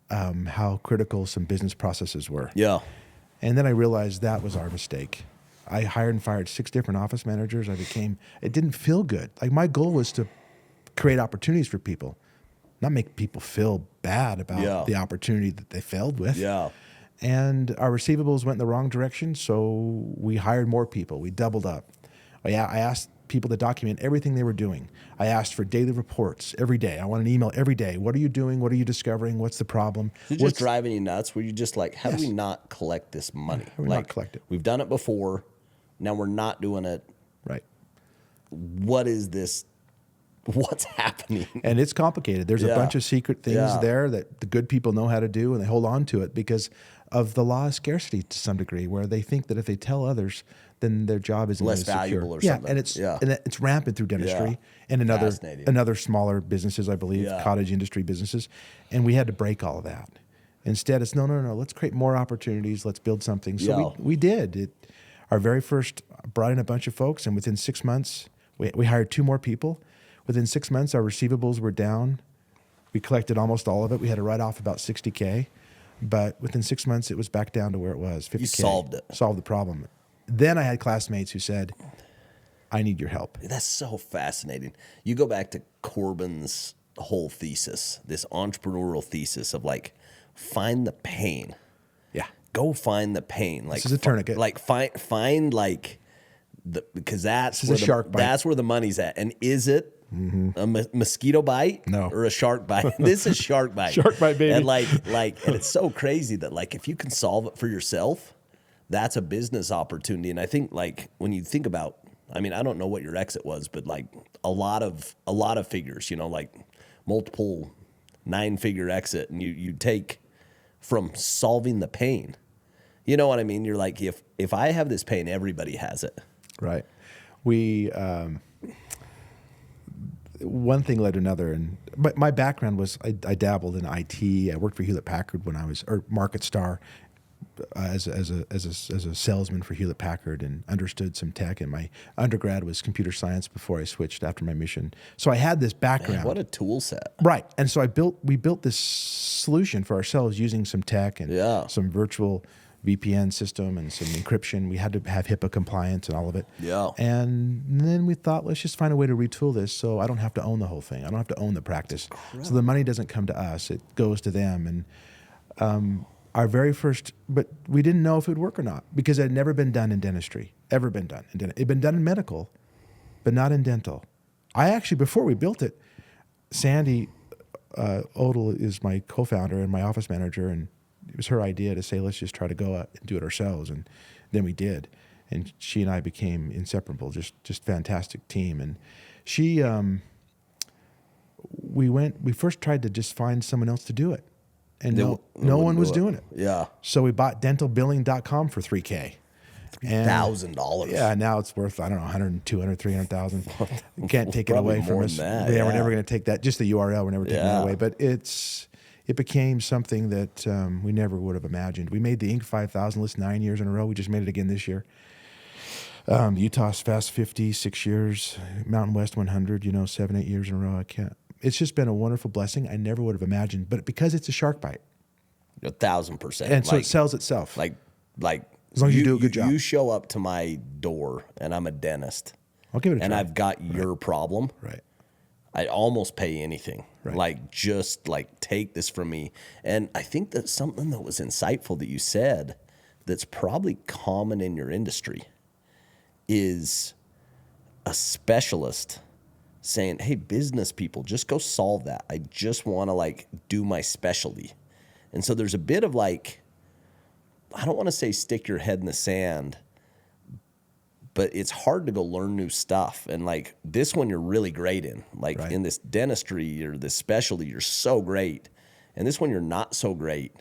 how critical some business processes were. Yeah. And then I realized that was our mistake. I hired and fired 6 different office managers. It didn't feel good. Like, my goal was to create opportunities for people, not make people feel bad about the opportunity that they failed with. Yeah. And our receivables went in the wrong direction, so we hired more people. We doubled up. I asked people to document everything they were doing. I asked for daily reports every day. I want an email every day. What are you doing? What are you discovering? What's the problem? Is it just driving you nuts? Were you just like, how do we not collect this money? How do we not collect it? We've done it before. Now we're not doing it. Right. What is this? What's happening? And it's complicated. There's a bunch of secret things there that the good people know how to do, and they hold on to it because of the law of scarcity to some degree, where they think that if they tell others, then their job is less valuable or something. And it's rampant through dentistry and in other smaller businesses, I believe, cottage industry businesses. And we had to break all of that. Instead, it's no. Let's create more opportunities. Let's build something. So we did. Our very first brought in a bunch of folks, and within 6 months, we hired 2 more people. Within 6 months, our receivables were down. We collected almost all of it. We had to write off about $60K. But within 6 months, it was back down to where it was, $50K. You solved it. Solved the problem. Then I had classmates who said, I need your help. That's so fascinating. You go back to Corbin's whole thesis, this entrepreneurial thesis of like, find the pain. Yeah. Go find the pain. Like, this is a tourniquet. Like find like because that's where shark bite. That's where the money's at. And is it a mosquito bite? No. Or a shark bite? This is shark bite. Shark bite, baby. And and it's so crazy that like if you can solve it for yourself, that's a business opportunity. And I think like when you think about, I mean, I don't know what your exit was, but like a lot of figures, like multiple 9-figure exit, and you take from solving the pain. You know what I mean? You're like, if I have this pain, everybody has it. Right. We one thing led to another, but my background was I dabbled in IT. I worked for Hewlett Packard when I was Market Star as a salesman for Hewlett Packard, and understood some tech. And my undergrad was computer science before I switched after my mission. So I had this background. Man, what a tool set. Right. And so we built this solution for ourselves using some tech and some virtual VPN system and some encryption. We had to have HIPAA compliance and all of it. Yeah. And then we thought, let's just find a way to retool this so I don't have to own the whole thing. I don't have to own the practice. So the money doesn't come to us. It goes to them. And our very first, but we didn't know if it would work or not because it had never been done in dentistry, ever been done in dentistry. It had been done in medical, but not in dental. I actually, before we built it, Sandy Odell is my co-founder and my office manager, and it was her idea to say, let's just try to go out and do it ourselves. And then we did. And she and I became inseparable, just fantastic team. And she, we first tried to just find someone else to do it. And no one was doing it. Yeah. So we bought dentalbilling.com for $3,000. $1,000. Yeah, now it's worth, I don't know, 100, 200, 300,000. You can't take it away from us. That, we're never going to take that. Just the URL, we're never taking that away. But it became something that we never would have imagined. We made the Inc. 5000 list 9 years in a row. We just made it again this year. Utah's Fast 50, 6 years. Mountain West 100, 7, 8 years in a row. It's just been a wonderful blessing. I never would have imagined. But because it's a shark bite. 1,000%. And so it sells itself. Like as long as you do a good job. You show up to my door and I'm a dentist. I'll give it a try. And I've got your problem. Right. I'd almost pay anything. Right. Just take this from me. And I think that's something that was insightful that you said that's probably common in your industry is a specialist saying, hey, business people, just go solve that. I just want to do my specialty. And so there's a bit of I don't want to say stick your head in the sand, but it's hard to go learn new stuff. And this one you're really great in. In this dentistry or this specialty, you're so great. And this one you're not so great.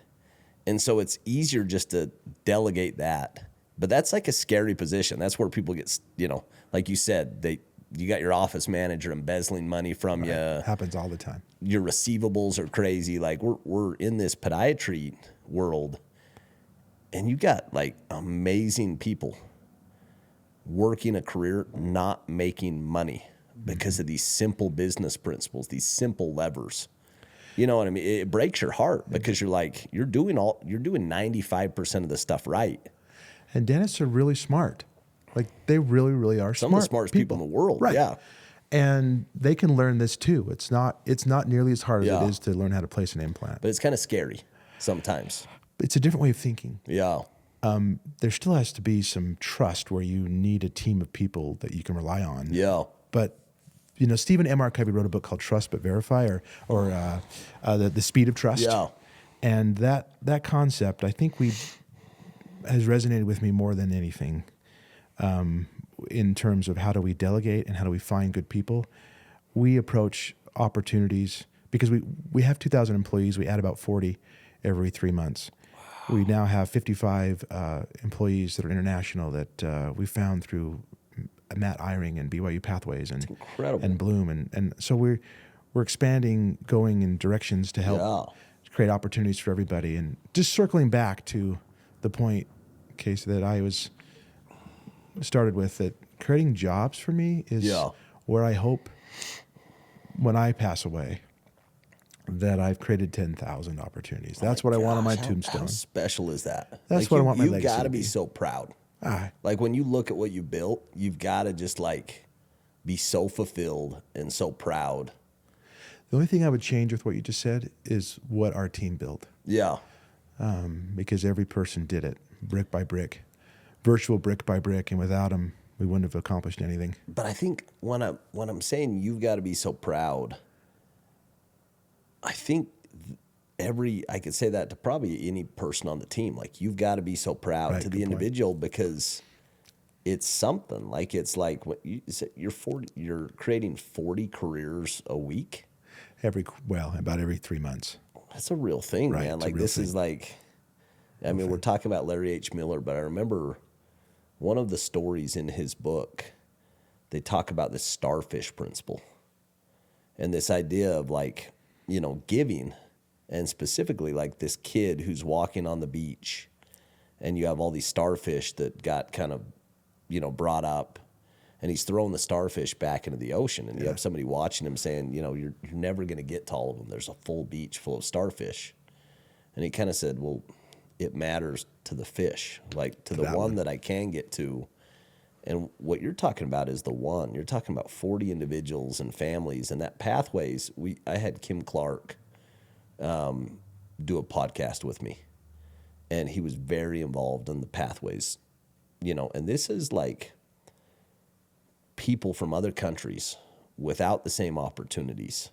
And so it's easier just to delegate that. But that's a scary position. That's where people get, like you said, you got your office manager embezzling money from you. Happens all the time. Your receivables are crazy. Like we're in this podiatry world, and you got like amazing people working a career not making money because of these simple business principles, these simple levers. You know what I mean? It breaks your heart because you're doing 95% of the stuff right. And dentists are really smart. Like they really, really are Some of the smartest people in the world. Right. Yeah. And they can learn this too. It's not nearly as hard as it is to learn how to place an implant. But it's kind of scary sometimes. It's a different way of thinking. Yeah. There still has to be some trust where you need a team of people that you can rely on. Yeah. But Stephen M. R. Covey wrote a book called Trust But Verify, or the Speed of Trust. Yeah. And that concept, I think, has resonated with me more than anything, in terms of how do we delegate and how do we find good people. We approach opportunities because we have 2,000 employees. We add about 40 every 3 months. Wow. We now have 55 employees that are international that we found through Matt Eyring and BYU Pathways and Bloom, and so we're expanding, going in directions to help create opportunities for everybody. And just circling back to the point, Case, that I was started with, that creating jobs for me is where I hope when I pass away that I've created 10,000 opportunities. That's what I want on my tombstone. How special is that? That's what I want my legacy to be. You've got to be so proud. Like when you look at what you built, you've got to just like be so fulfilled and so proud. The only thing I would change with what you just said is what our team built. Yeah. Because every person did it brick by brick, virtual brick by brick, and without them, we wouldn't have accomplished anything. But I think when I'm saying you've got to be so proud, I think I could say that to probably any person on the team. Like, you've got to be so proud to the individual because it's something. Like, it's like what you said, you're creating 40 careers a week. About every 3 months. That's a real thing, man. Like, this is like, I mean, we're talking about Larry H. Miller, but I remember one of the stories in his book, they talk about this starfish principle and this idea of like, giving. And specifically, like this kid who's walking on the beach, and you have all these starfish that got kind of, brought up, and he's throwing the starfish back into the ocean. And you have somebody watching him saying, you're never going to get to all of them. There's a full beach full of starfish. And he kind of said, well, it matters to the fish, like to the one that I can get to. And what you're talking about is the one. You're talking about 40 individuals and families, and that Pathways. I had Kim Clark do a podcast with me, and he was very involved in the Pathways, and this is like people from other countries without the same opportunities.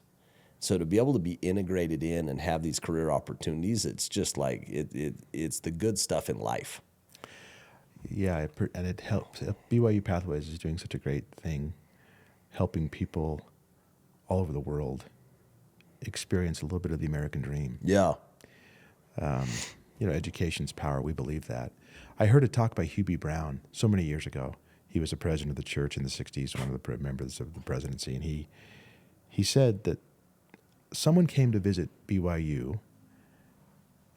So to be able to be integrated in and have these career opportunities, it's just like it's the good stuff in life. Yeah, and it helps. BYU Pathways is doing such a great thing, helping people all over the world experience a little bit of the American dream. Yeah. Education's power. We believe that. I heard a talk by Hugh B. Brown so many years ago. He was a president of the church in the 60s, one of the members of the presidency, and he said that someone came to visit BYU,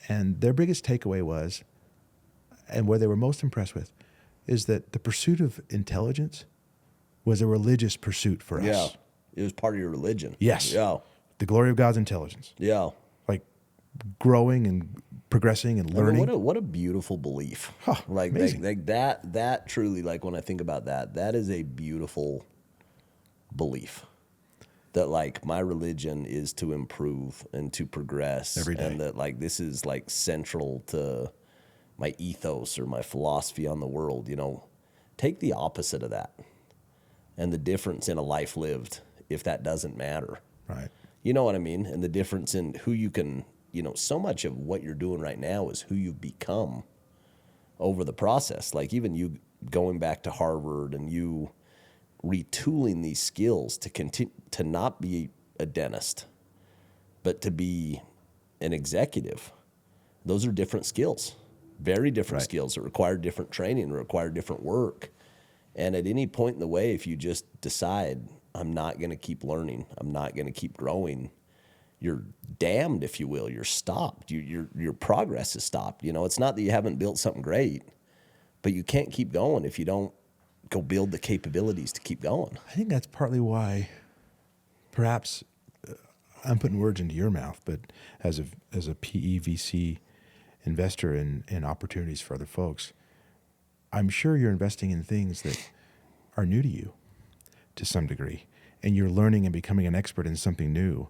and their biggest takeaway was, and where they were most impressed with, is that the pursuit of intelligence was a religious pursuit for us. Yeah. It was part of your religion. Yes. Yeah. The glory of God's intelligence. Yeah. Like growing and progressing and learning. I mean, what a beautiful belief. Huh, like amazing. That truly, like when I think about that is a beautiful belief. That like my religion is to improve and to progress every day. And that like this is like central to my ethos or my philosophy on the world. Take the opposite of that and the difference in a life lived if that doesn't matter. Right. You know what I mean? And the difference in who you can, so much of what you're doing right now is who you've become over the process. Like even you going back to Harvard and you retooling these skills to continue to not be a dentist, but to be an executive. Those are different skills, very different skills that require different training, require different work. And at any point in the way, if you just decide, I'm not going to keep learning, I'm not going to keep growing, you're damned, if you will. You're stopped. Your progress is stopped. You know, it's not that you haven't built something great, but you can't keep going if you don't go build the capabilities to keep going. I think that's partly why, perhaps, I'm putting words into your mouth, but as a PE VC investor in opportunities for other folks, I'm sure you're investing in things that are new to you to some degree, and you're learning and becoming an expert in something new.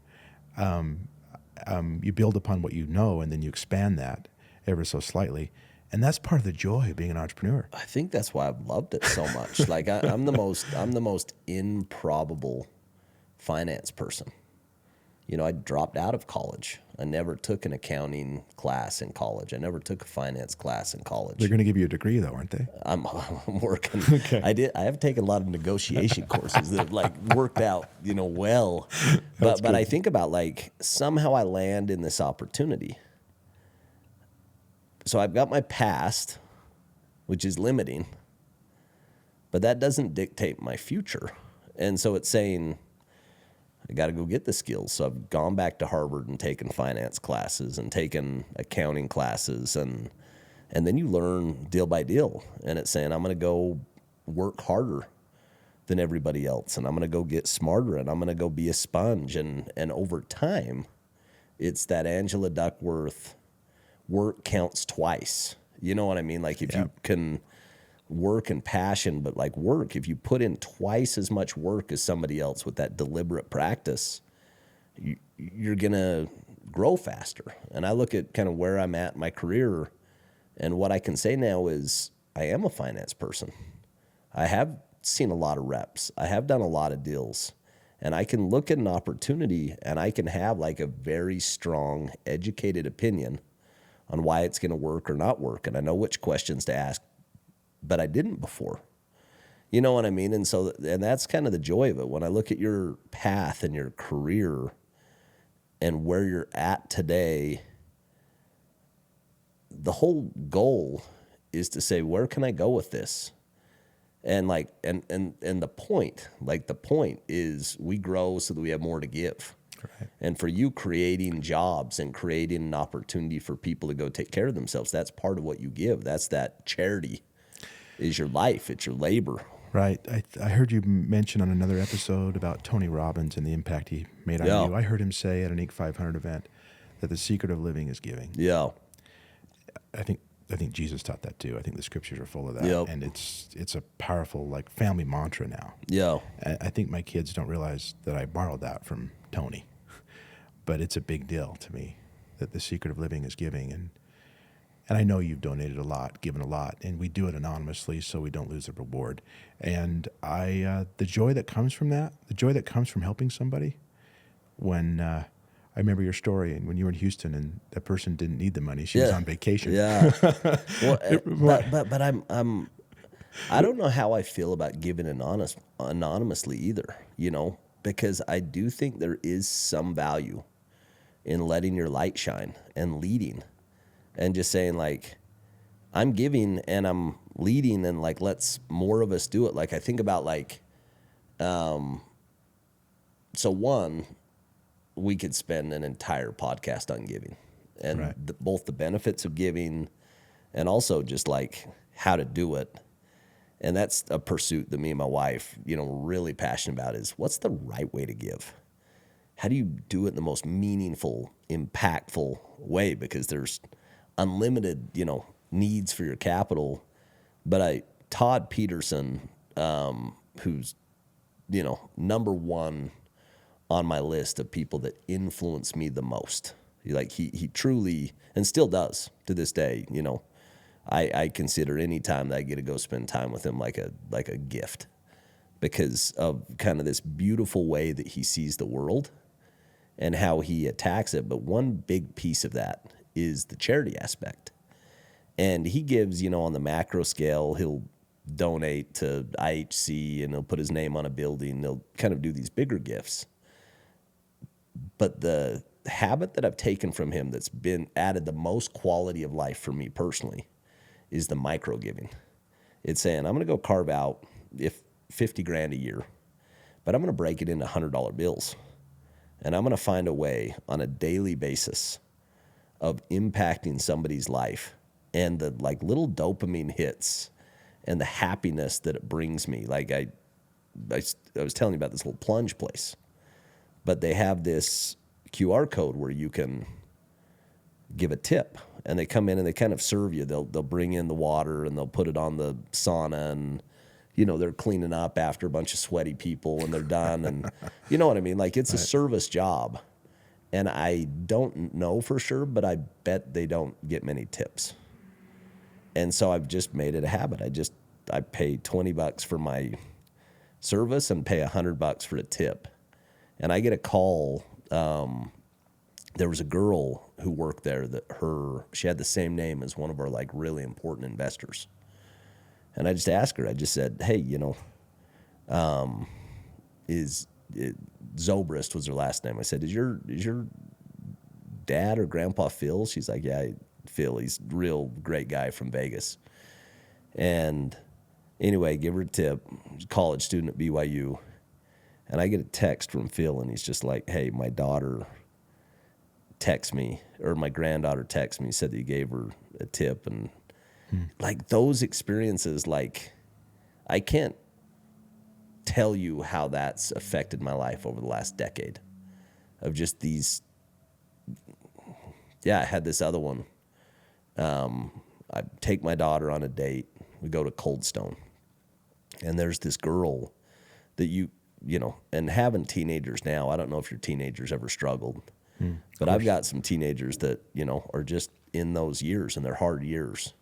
You build upon what you know, and then you expand that ever so slightly. And that's part of the joy of being an entrepreneur. I think that's why I've loved it so much. Like I'm the most improbable finance person. You know, I dropped out of college. I never took an accounting class in college. I never took a finance class in college. They're going to give you a degree, though, aren't they? I'm working. Okay. I have taken a lot of negotiation courses that have like worked out, you know, well. But I think about like somehow I land in this opportunity. So I've got my past, which is limiting, but that doesn't dictate my future. And so it's saying, I got to go get the skills. So I've gone back to Harvard and taken finance classes and taken accounting classes. And then you learn deal by deal. And it's saying, I'm going to go work harder than everybody else. And I'm going to go get smarter. And I'm going to go be a sponge. And over time, it's that Angela Duckworth, work counts twice. You know what I mean? Like if you can work and passion, but like work, if you put in twice as much work as somebody else with that deliberate practice, you're going to grow faster. And I look at kind of where I'm at in my career, and what I can say now is I am a finance person. I have seen a lot of reps. I have done a lot of deals, and I can look at an opportunity and I can have like a very strong, educated opinion on why it's going to work or not work. And I know which questions to ask, but I didn't before. You know what I mean? And so, and that's kind of the joy of it. When I look at your path and your career and where you're at today, the whole goal is to say, where can I go with this? And like, and the point is we grow so that we have more to give. Right. And for you, creating jobs and creating an opportunity for people to go take care of themselves, that's part of what you give. That's that charity is your life. It's your labor. Right. I heard you mention on another episode about Tony Robbins and the impact he made on you. I heard him say at an Inc. 500 event that the secret of living is giving. Yeah. I think Jesus taught that too. I think the scriptures are full of that. Yep. And it's a powerful like family mantra now. Yeah. I think my kids don't realize that I borrowed that from Tony, but it's a big deal to me that the secret of living is giving. And I know you've donated a lot, given a lot, and we do it anonymously so we don't lose the reward. And the joy that comes from that, the joy that comes from helping somebody, when I remember your story, and when you were in Houston and that person didn't need the money, she was on vacation. Yeah. Well, but I don't know how I feel about giving anonymously either, you know, because I do think there is some value in letting your light shine and leading. And just saying, like, I'm giving and I'm leading, and, like, let's more of us do it. Like, I think about, like, so one, we could spend an entire podcast on giving. And right. both the benefits of giving and also just, like, how to do it. And that's a pursuit that me and my wife, you know, we're really passionate about is what's the right way to give? How do you do it in the most meaningful, impactful way? Because there's unlimited, you know, needs for your capital. But Todd Peterson, who's, you know, number one on my list of people that influence me the most. He truly, and still does to this day, you know, I consider any time that I get to go spend time with him like a gift because of kind of this beautiful way that he sees the world and how he attacks it. But one big piece of that is the charity aspect. And he gives, you know, on the macro scale, he'll donate to IHC and he'll put his name on a building. They'll kind of do these bigger gifts. But the habit that I've taken from him that's been added the most quality of life for me personally is the micro giving. It's saying, I'm going to go carve out, if 50 grand a year, but I'm going to break it into $100 bills. And I'm going to find a way on a daily basis of impacting somebody's life, and the like little dopamine hits and the happiness that it brings me. Like I was telling you about this little plunge place, but they have this QR code where you can give a tip, and they come in and they kind of serve you. They'll bring in the water and they'll put it on the sauna, and they're cleaning up after a bunch of sweaty people when they're done, and you know what I mean? Like it's a service job. And I don't know for sure, but I bet they don't get many tips. And so I've just made it a habit. I pay $20 for my service and pay $100 for a tip. And I get a call. There was a girl who worked there she had the same name as one of our like really important investors. And I just asked her, I just said, hey, Zobrist was her last name. I said, is your dad or grandpa Phil? She's like, yeah, Phil. He's a real great guy from Vegas. And anyway, give her a tip. College student at BYU. And I get a text from Phil, and he's just like, hey, my daughter texted me, or my granddaughter texted me, said that you gave her a tip. And like those experiences, like I can't tell you how that's affected my life over the last decade of just these. Yeah, I had this other one. I take my daughter on a date. We go to Cold Stone, and there's this girl that and having teenagers now, I don't know if your teenagers ever struggled, but I've got some teenagers that, are just in those years, and they're hard years.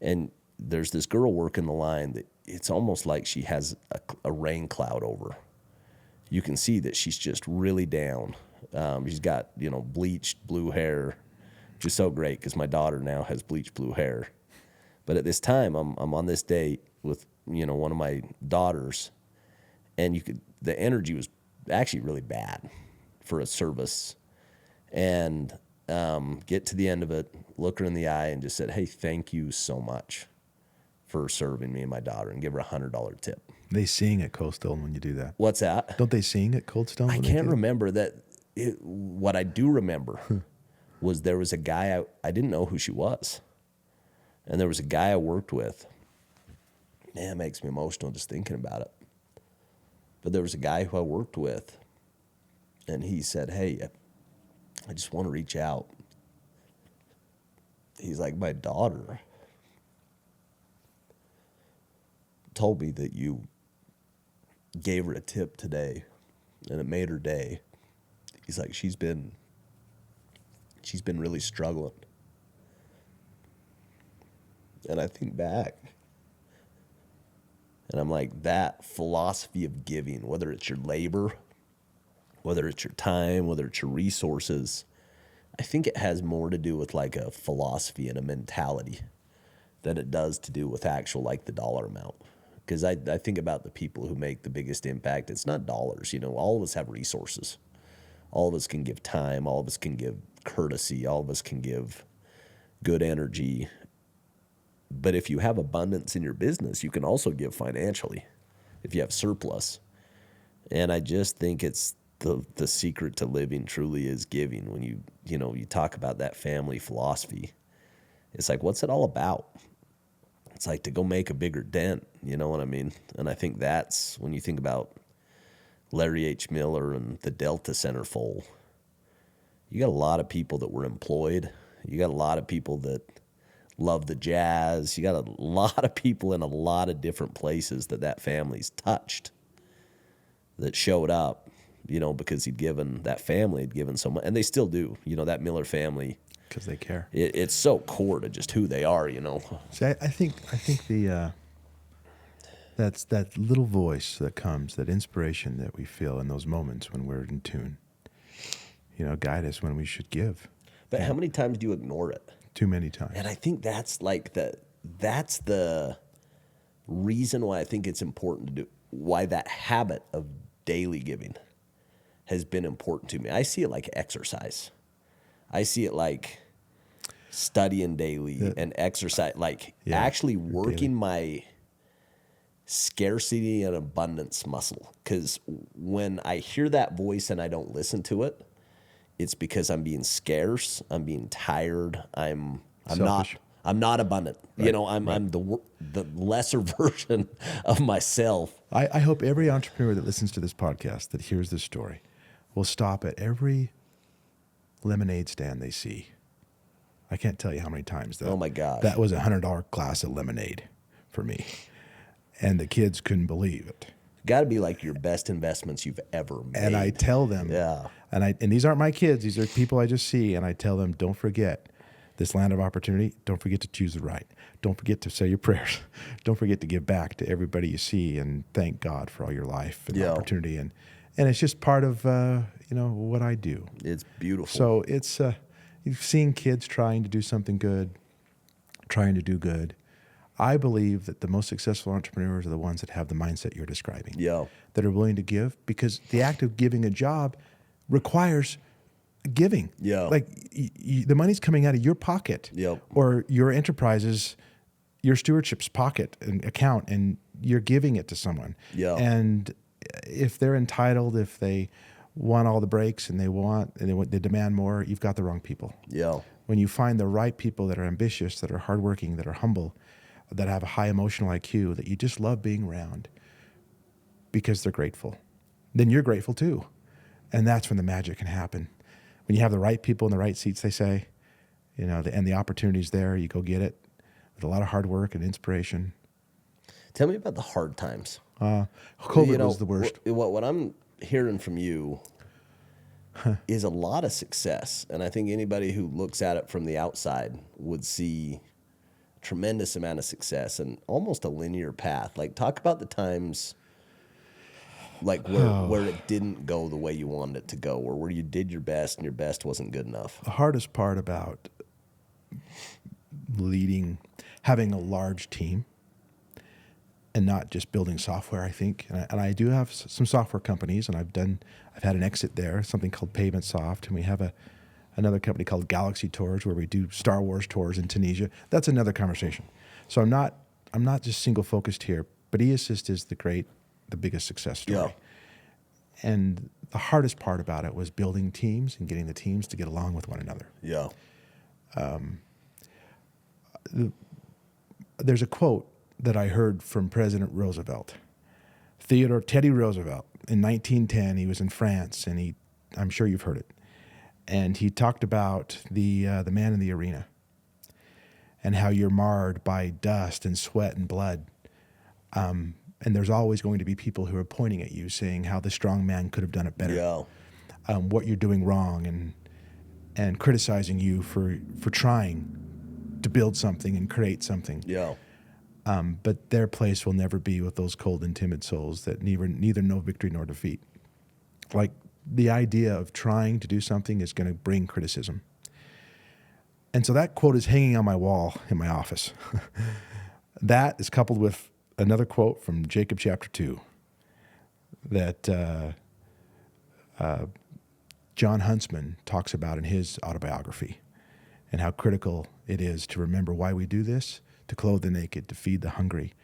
And there's this girl working the line that it's almost like she has a rain cloud over. You can see that she's just really down. She's got, bleached blue hair, which is so great because my daughter now has bleached blue hair. But at this time, I'm on this date with, one of my daughters, and the energy was actually really bad for a service. And get to the end of it, look her in the eye, and just said, hey, thank you so much for serving me and my daughter, and give her $100 tip. They sing at Cold Stone when you do that. What's that? Don't they sing at Cold Stone? I can't remember that. What I do remember was there was a guy, I didn't know who she was. And there was a guy I worked with. Man, it makes me emotional just thinking about it. But there was a guy who I worked with, and he said, hey, I just want to reach out. He's like, my daughter told me that you gave her a tip today, and it made her day. He's like, she's been really struggling. And I think back, and I'm like, that philosophy of giving, whether it's your labor, whether it's your time, whether it's your resources, I think it has more to do with like a philosophy and a mentality than it does to do with actual like the dollar amount. Because I think about the people who make the biggest impact. It's not dollars. All of us have resources. All of us can give time. All of us can give courtesy. All of us can give good energy. But if you have abundance in your business, you can also give financially if you have surplus. And I just think it's the secret to living truly is giving. When you talk about that family philosophy, it's like, what's it all about? It's like to go make a bigger dent, you know what I mean? And I think that's when you think about Larry H. Miller and the Delta Centerfold, you got a lot of people that were employed. You got a lot of people that love the jazz. You got a lot of people in a lot of different places that family's touched that showed up, because that family had given so much, and they still do, that Miller family. Because they care. It's so core to just who they are, See, I think that's that little voice that comes, that inspiration that we feel in those moments when we're in tune. Guide us when we should give. But how many times do you ignore it? Too many times. And I think that's that's the reason why I think it's important to do, why that habit of daily giving has been important to me. I see it like exercise. I see it like studying daily and exercise, like actually working my scarcity and abundance muscle. Because when I hear that voice and I don't listen to it, it's because I'm being scarce, I'm being tired, I'm not abundant. Right. I'm the lesser version of myself. I hope every entrepreneur that listens to this podcast that hears this story will stop at every lemonade stand they see. I can't tell you how many times Oh my gosh. that was $100 glass of lemonade for me. And the kids couldn't believe it. Got to be like your best investments you've ever made. And I tell them, and these aren't my kids, these are people I just see, and I tell them, don't forget this land of opportunity. Don't forget to choose the right. Don't forget to say your prayers. Don't forget to give back to everybody you see, and thank God for all your life and opportunity. And it's just part of what I do. It's beautiful. So it's seeing kids trying to do something good, trying to do good. I believe that the most successful entrepreneurs are the ones that have the mindset you're describing. That are willing to give, because the act of giving a job requires giving. Like the money's coming out of your pocket or your enterprise's, your stewardship's pocket and account, and you're giving it to someone. And if they're entitled, if they want all the breaks and they demand more, you've got the wrong people. When you find the right people that are ambitious, that are hardworking, that are humble, that have a high emotional IQ, that you just love being around because they're grateful, then you're grateful too. And that's when the magic can happen. When you have the right people in the right seats, they say, and the opportunity's there, you go get it with a lot of hard work and inspiration. Tell me about the hard times. COVID was the worst. What I'm hearing from you is a lot of success. And I think anybody who looks at it from the outside would see tremendous amount of success and almost a linear path. Like, talk about the times like where it didn't go the way you wanted it to go, or where you did your best and your best wasn't good enough. The hardest part about having a large team and not just building software, I think, and I do have some software companies, and I've had an exit there, something called Pavement Soft, and we have another company called Galaxy Tours, where we do Star Wars tours in Tunisia. That's another conversation. So I'm not just single focused here, but eAssist is the biggest success story. And the hardest part about it was building teams and getting the teams to get along with one another. There's a quote that I heard from President Roosevelt, Teddy Roosevelt, in 1910. He was in France, and I'm sure you've heard it. And he talked about the man in the arena and how you're marred by dust and sweat and blood. And there's always going to be people who are pointing at you, saying how the strong man could have done it better, what you're doing wrong, and criticizing you for trying to build something and create something. But their place will never be with those cold and timid souls that neither know victory nor defeat. Like, the idea of trying to do something is going to bring criticism. And so that quote is hanging on my wall in my office. That is coupled with another quote from Jacob chapter 2 that John Huntsman talks about in his autobiography, and how critical it is to remember why we do this: to clothe the naked, to feed the hungry,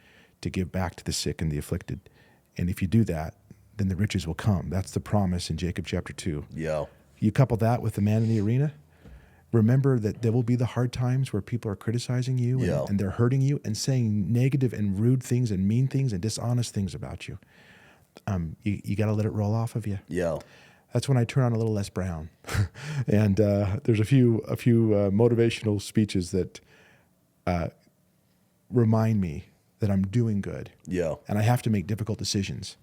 to give back to the sick and the afflicted. And if you do that, then the riches will come. That's the promise in Jacob chapter 2. You couple that with the man in the arena, remember that there will be the hard times where people are criticizing you and they're hurting you and saying negative and rude things and mean things and dishonest things about you. You got to let it roll off of you. That's when I turn on a little Les Brown. And there's a few motivational speeches that remind me that I'm doing good. And I have to make difficult decisions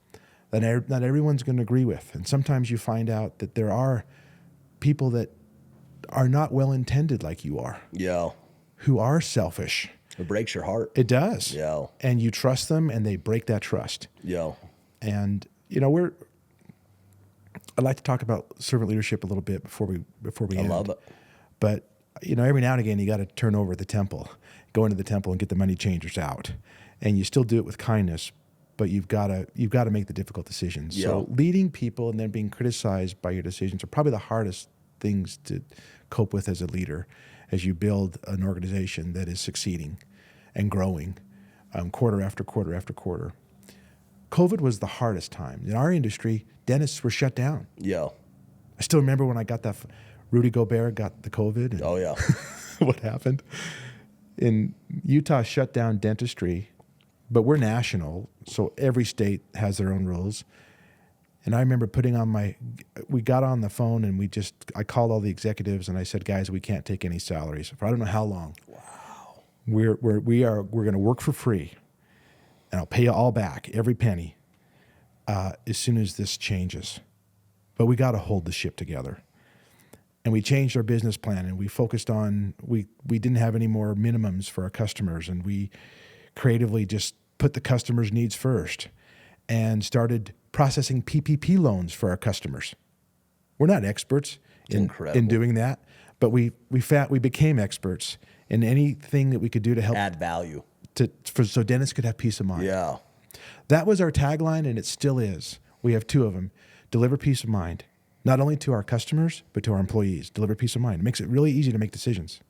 that not everyone's going to agree with. And sometimes you find out that there are people that are not well-intended like you are. Who are selfish. It breaks your heart. It does. And you trust them, and they break that trust. And I'd like to talk about servant leadership a little bit before we end. I love it. But every now and again, you got to turn over the temple, go into the temple and get the money changers out, and you still do it with kindness. But you've got to make the difficult decisions. So leading people and then being criticized by your decisions are probably the hardest things to cope with as a leader, as you build an organization that is succeeding and growing quarter after quarter after quarter. COVID was the hardest time. In our industry, dentists were shut down. Yeah. I still remember when I got that, Rudy Gobert got the COVID. And Oh, yeah. what happened? In Utah, shut down dentistry, but we're national, so every state has their own rules. And I remember we got on the phone and I called all the executives and I said, guys, we can't take any salaries for I don't know how long. Wow. We're going to work for free, and I'll pay you all back, every penny, as soon as this changes. But we got to hold the ship together. And we changed our business plan, and we focused on, we didn't have any more minimums for our customers, and we creatively just put the customer's needs first and started processing PPP loans for our customers. We're not experts in doing that, but we became experts in anything that we could do to help add value so dentists could have peace of mind. Yeah. That was our tagline, and it still is. We have two of them. Deliver peace of mind, not only to our customers, but to our employees. Deliver peace of mind. It makes it really easy to make decisions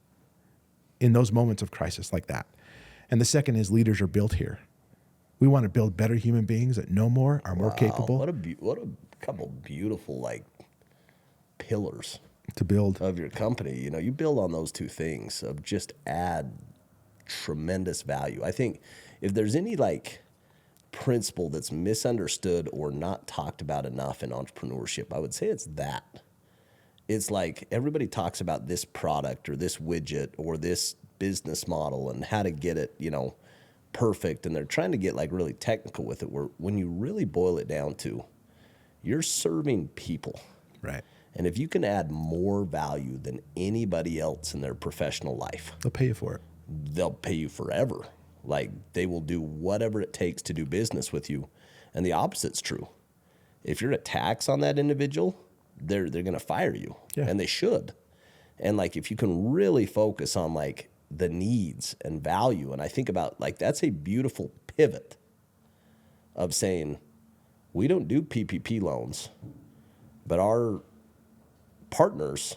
in those moments of crisis like that. And the second is leaders are built here. We want to build better human beings that know more, are more capable. What a couple beautiful pillars to build of your company. You build on those two things of just add tremendous value. I think if there's any principle that's misunderstood or not talked about enough in entrepreneurship, I would say it's that. It's everybody talks about this product or this widget or this business model and how to get it, perfect, and they're trying to get really technical with it, where when you really boil it down to, you're serving people. Right. And if you can add more value than anybody else in their professional life, they'll pay you for it. They'll pay you forever. They will do whatever it takes to do business with you. And the opposite's true. If you're a tax on that individual, they're going to fire you. Yeah. And they should. And if you can really focus on the needs and value, and I think about that's a beautiful pivot of saying, we don't do PPP loans, but our partners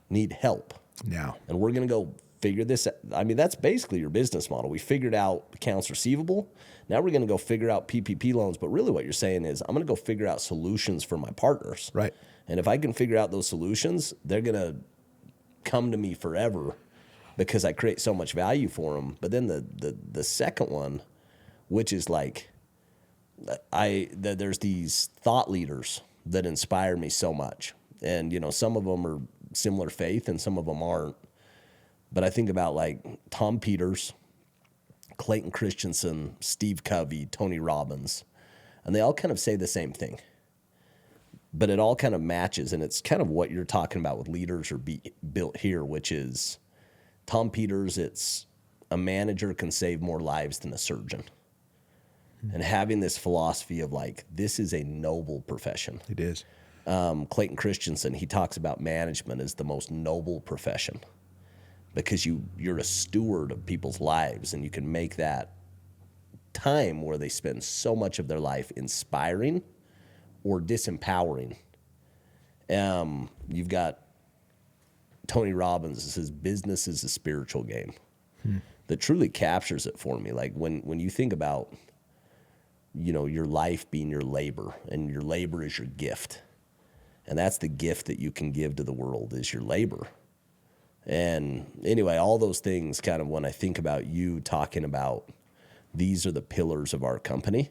need help now, and we're going to go figure this out. I mean, that's basically your business model. We figured out accounts receivable. Now we're going to go figure out PPP loans. But really what you're saying is, I'm going to go figure out solutions for my partners. Right. And if I can figure out those solutions, they're going to come to me forever because I create so much value for them. But then the second one, which is there's these thought leaders that inspire me so much. And, some of them are similar faith and some of them aren't. But I think about Tom Peters, Clayton Christensen, Steve Covey, Tony Robbins, and they all kind of say the same thing. But it all kind of matches, and it's kind of what you're talking about with leaders are built here, which is Tom Peters, it's a manager can save more lives than a surgeon. Mm-hmm. And having this philosophy of this is a noble profession. It is. Clayton Christensen, he talks about management as the most noble profession because you're a steward of people's lives, and you can make that time where they spend so much of their life inspiring or disempowering. You've got Tony Robbins, that says business is a spiritual game that truly captures it for me. When you think about, your life being your labor, and your labor is your gift. And that's the gift that you can give to the world is your labor. And anyway, all those things kind of when I think about you talking about these are the pillars of our company,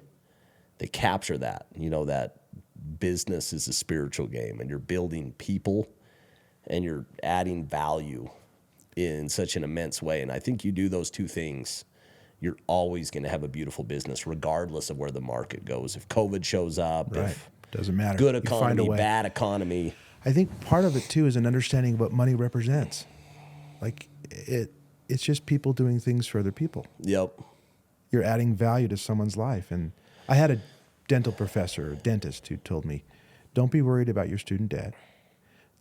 they capture that, that business is a spiritual game and you're building people and you're adding value in such an immense way. And I think you do those two things, you're always going to have a beautiful business regardless of where the market goes. If COVID shows up, right. If doesn't matter. Good economy, bad economy. I think part of it too is an understanding of what money represents. It's just people doing things for other people. Yep. You're adding value to someone's life. And I had a dental professor, a dentist, who told me, don't be worried about your student debt.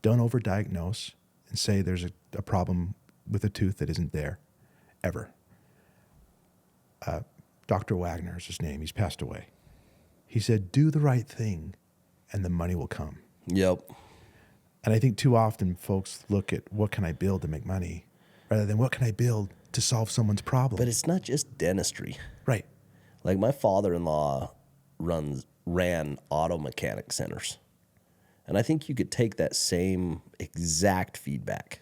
Don't overdiagnose and say there's a problem with a tooth that isn't there, ever. Dr. Wagner is his name. He's passed away. He said, do the right thing and the money will come. Yep. And I think too often folks look at what can I build to make money rather than what can I build to solve someone's problem. But it's not just dentistry. Right. My father-in-law, ran auto mechanic centers. And I think you could take that same exact feedback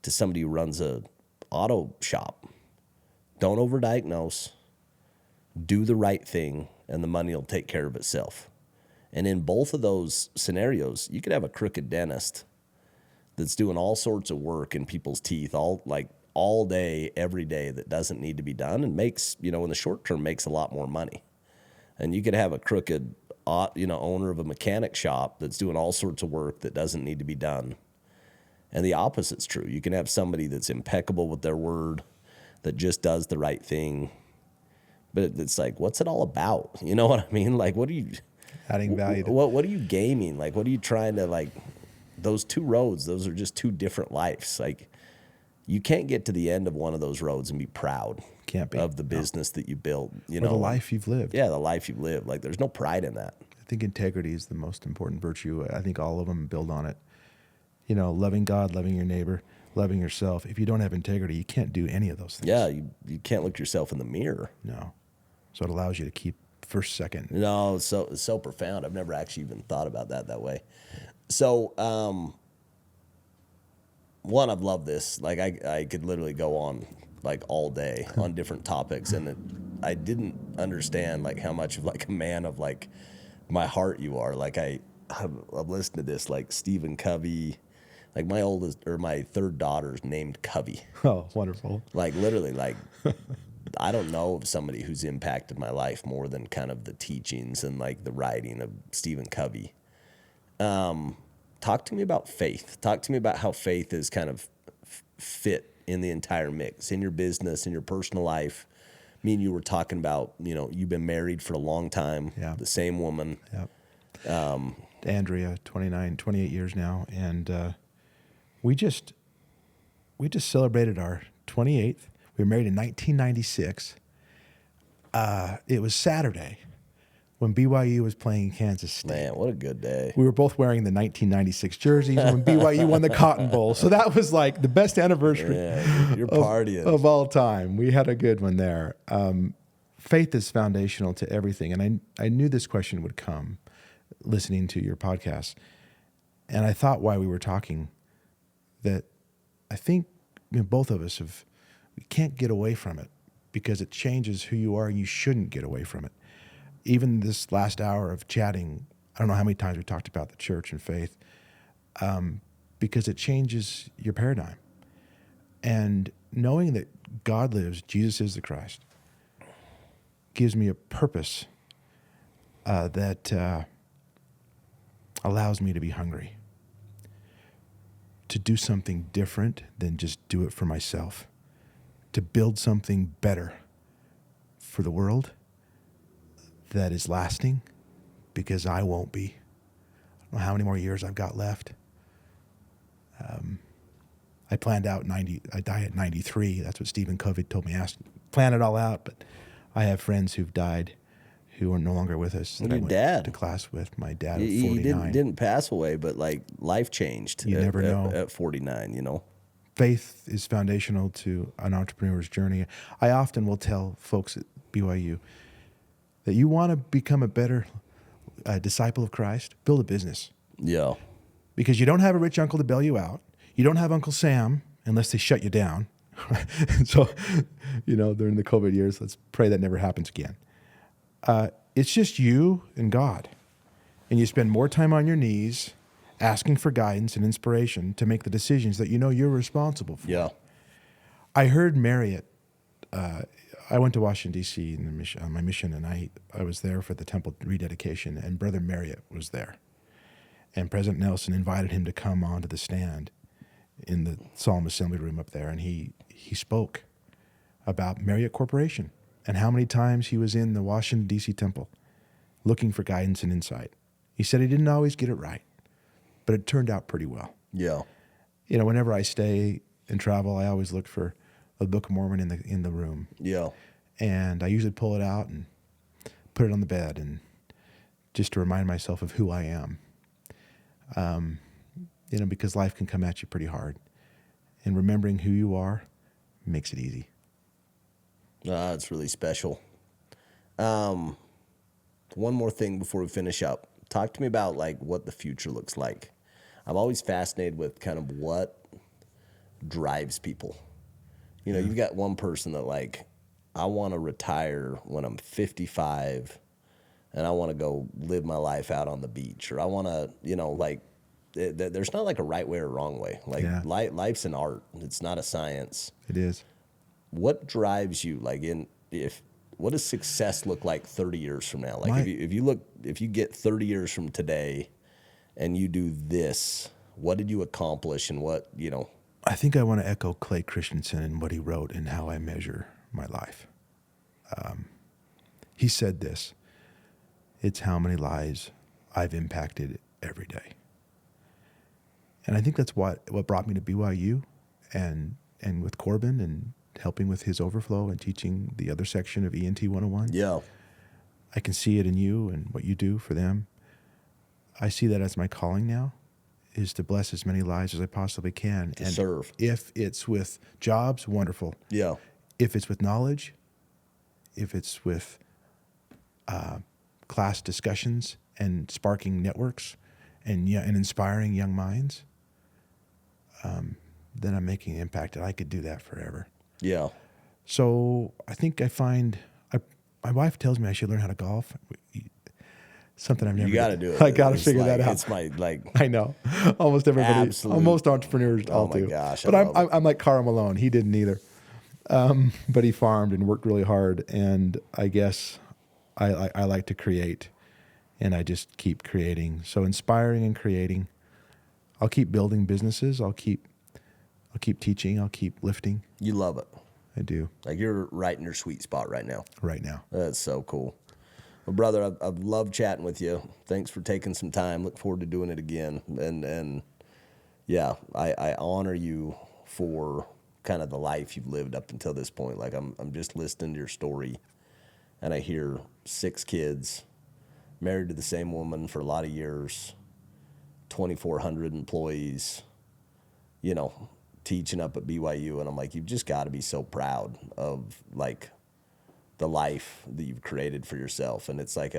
to somebody who runs a auto shop. Don't overdiagnose. Do the right thing, and the money will take care of itself. And in both of those scenarios, you could have a crooked dentist that's doing all sorts of work in people's teeth all day, every day, that doesn't need to be done, and makes, in the short term, makes a lot more money. And you could have a crooked, owner of a mechanic shop that's doing all sorts of work that doesn't need to be done. And the opposite's true. You can have somebody that's impeccable with their word, that just does the right thing. But it's like, what's it all about? You know what I mean? Like, what are you adding value? What are you gaming? Like, what are you trying to those two roads? Those are just two different lives. Like, you can't get to the end of one of those roads and be proud. Can't be. Of the business that you built. Or the life you've lived. Yeah, the life you've lived. Like, there's no pride in that. I think integrity is the most important virtue. I think all of them build on it. Loving God, loving your neighbor, loving yourself. If you don't have integrity, you can't do any of those things. Yeah, you can't look yourself in the mirror. No. So it allows you to keep first, second. No, it's so profound. I've never actually even thought about that way. So, one, I've loved this. Like, I could literally go on all day on different topics, and I didn't understand how much of a man of my heart you are. I've listened to this, Stephen Covey. My third daughter's named Covey. Oh, wonderful. Literally, I don't know of somebody who's impacted my life more than kind of the teachings and the writing of Stephen Covey. Talk to me about faith. Talk to me about how faith is kind of fit in the entire mix, in your business, in your personal life. Me and you were talking about, you've been married for a long time. Yeah. The same woman. Yep. Andrea, 28 years now. And we just celebrated our 28th. We were married in 1996. It was Saturday when BYU was playing Kansas State. Man, what a good day. We were both wearing the 1996 jerseys when BYU won the Cotton Bowl. So that was the best anniversary you're partying. Of all time. We had a good one there. Faith is foundational to everything. And I knew this question would come listening to your podcast. And I thought while we were talking that I think both of us we can't get away from it because it changes who you are, and you shouldn't get away from it. Even this last hour of chatting, I don't know how many times we talked about the church and faith, because it changes your paradigm. And knowing that God lives, Jesus is the Christ, gives me a purpose that allows me to be hungry, to do something different than just do it for myself, to build something better for the world that is lasting, because I won't be. I don't know how many more years I've got left. I planned out I die at 93. That's what Stephen Covey told me. Plan it all out, but I have friends who've died who are no longer with us. Your dad. To class with. My dad at 49. He didn't pass away, but life changed. You never know. At 49, Faith is foundational to an entrepreneur's journey. I often will tell folks at BYU that you want to become a better disciple of Christ, build a business. Yeah. Because you don't have a rich uncle to bail you out. You don't have Uncle Sam unless they shut you down. So, during the COVID years, let's pray that never happens again. It's just you and God. And you spend more time on your knees asking for guidance and inspiration to make the decisions that you're responsible for. Yeah. I heard Marriott. I went to Washington, D.C. on my mission, and I was there for the temple rededication, and Brother Marriott was there. And President Nelson invited him to come onto the stand in the Solemn Assembly Room up there, and he spoke about Marriott Corporation and how many times he was in the Washington, D.C. temple looking for guidance and insight. He said he didn't always get it right, but it turned out pretty well. Yeah. Whenever I stay and travel, I always look for a Book of Mormon in the room. Yeah. And I usually pull it out and put it on the bed, and just to remind myself of who I am. Because life can come at you pretty hard. And remembering who you are makes it easy. It's really special. One one more thing before we finish up. Talk to me about like what the future looks like. I'm always fascinated with kind of what drives people. You know, you've got one person that like, I want to retire when I'm 55 and I want to go live my life out on the beach, or I want to, you know, like there's not like a right way or wrong way. Like life's an art. It's not a science. It is. What drives you? Like what does success look like 30 years from now? Like if you get 30 years from today and you do this, what did you accomplish and what, you know? I think I want to echo Clay Christensen and what he wrote and how I measure my life. He said this, it's how many lives I've impacted every day. And I think that's what brought me to BYU and with Corbin and helping with his overflow and teaching the other section of ENT 101. Yeah. I can see it in you and what you do for them. I see that as my calling now, is to bless as many lives as I possibly can. To serve. If it's with jobs, wonderful. Yeah. If it's with knowledge, if it's with class discussions and sparking networks and inspiring young minds, then I'm making an impact, and I could do that forever. Yeah. So I think my wife tells me I should learn how to golf. Something I've never. You got to do it. I got to figure that out. It's my I know. Almost everybody. Most entrepreneurs all do. Oh my gosh! But I'm like Carl Malone. He didn't either. But he farmed and worked really hard. And I guess I like to create, and I just keep creating. So inspiring and creating. I'll keep building businesses. I'll keep teaching. I'll keep lifting. You love it. I do. Like you're right in your sweet spot right now. Right now. That's so cool. Well, brother, I've loved chatting with you. Thanks for taking some time. Look forward to doing it again. And yeah, I honor you for kind of the life you've lived up until this point. Like I'm just listening to your story, and I hear 6 kids, married to the same woman for a lot of years, 2,400 employees, you know, teaching up at BYU. And I'm like, you've just got to be so proud of like the life that you've created for yourself. And it's like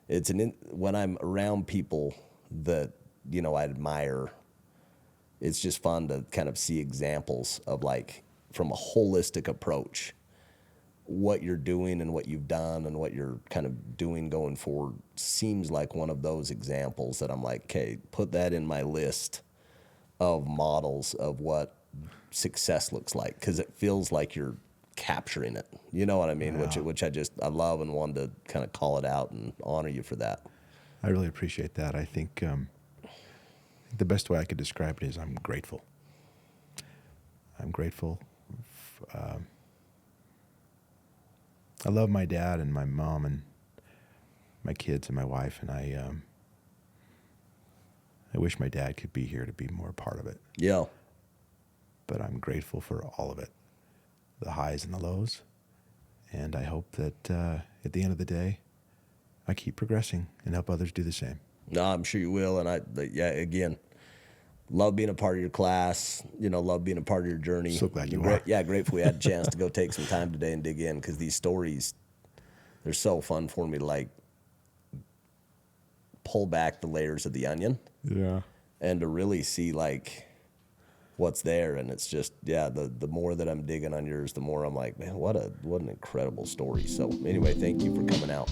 when I'm around people that, you know, I admire, it's just fun to kind of see examples of like from a holistic approach, what you're doing and what you've done and what you're kind of doing going forward seems like one of those examples that I'm like, okay, put that in my list of models of what success looks like. 'Cause it feels like you're capturing it, you know what I mean? Yeah. Which I love and wanted to kind of call it out and honor you for that. I really appreciate that. I think the best way I could describe it is I'm grateful. I'm grateful. I love my dad and my mom and my kids and my wife, and I wish my dad could be here to be more a part of it. Yeah. But I'm grateful for all of it. The highs and the lows, and I hope that at the end of the day, I keep progressing and help others do the same. No, I'm sure you will, and again, love being a part of your class. You know, love being a part of your journey. So glad you are. Yeah, grateful we had a chance to go take some time today and dig in, because these stories, they're so fun for me to like pull back the layers of the onion. Yeah, and to really see like what's there. And it's just, yeah, the more that I'm digging on yours, the more I'm like, man, what an incredible story. So anyway, thank you for coming out.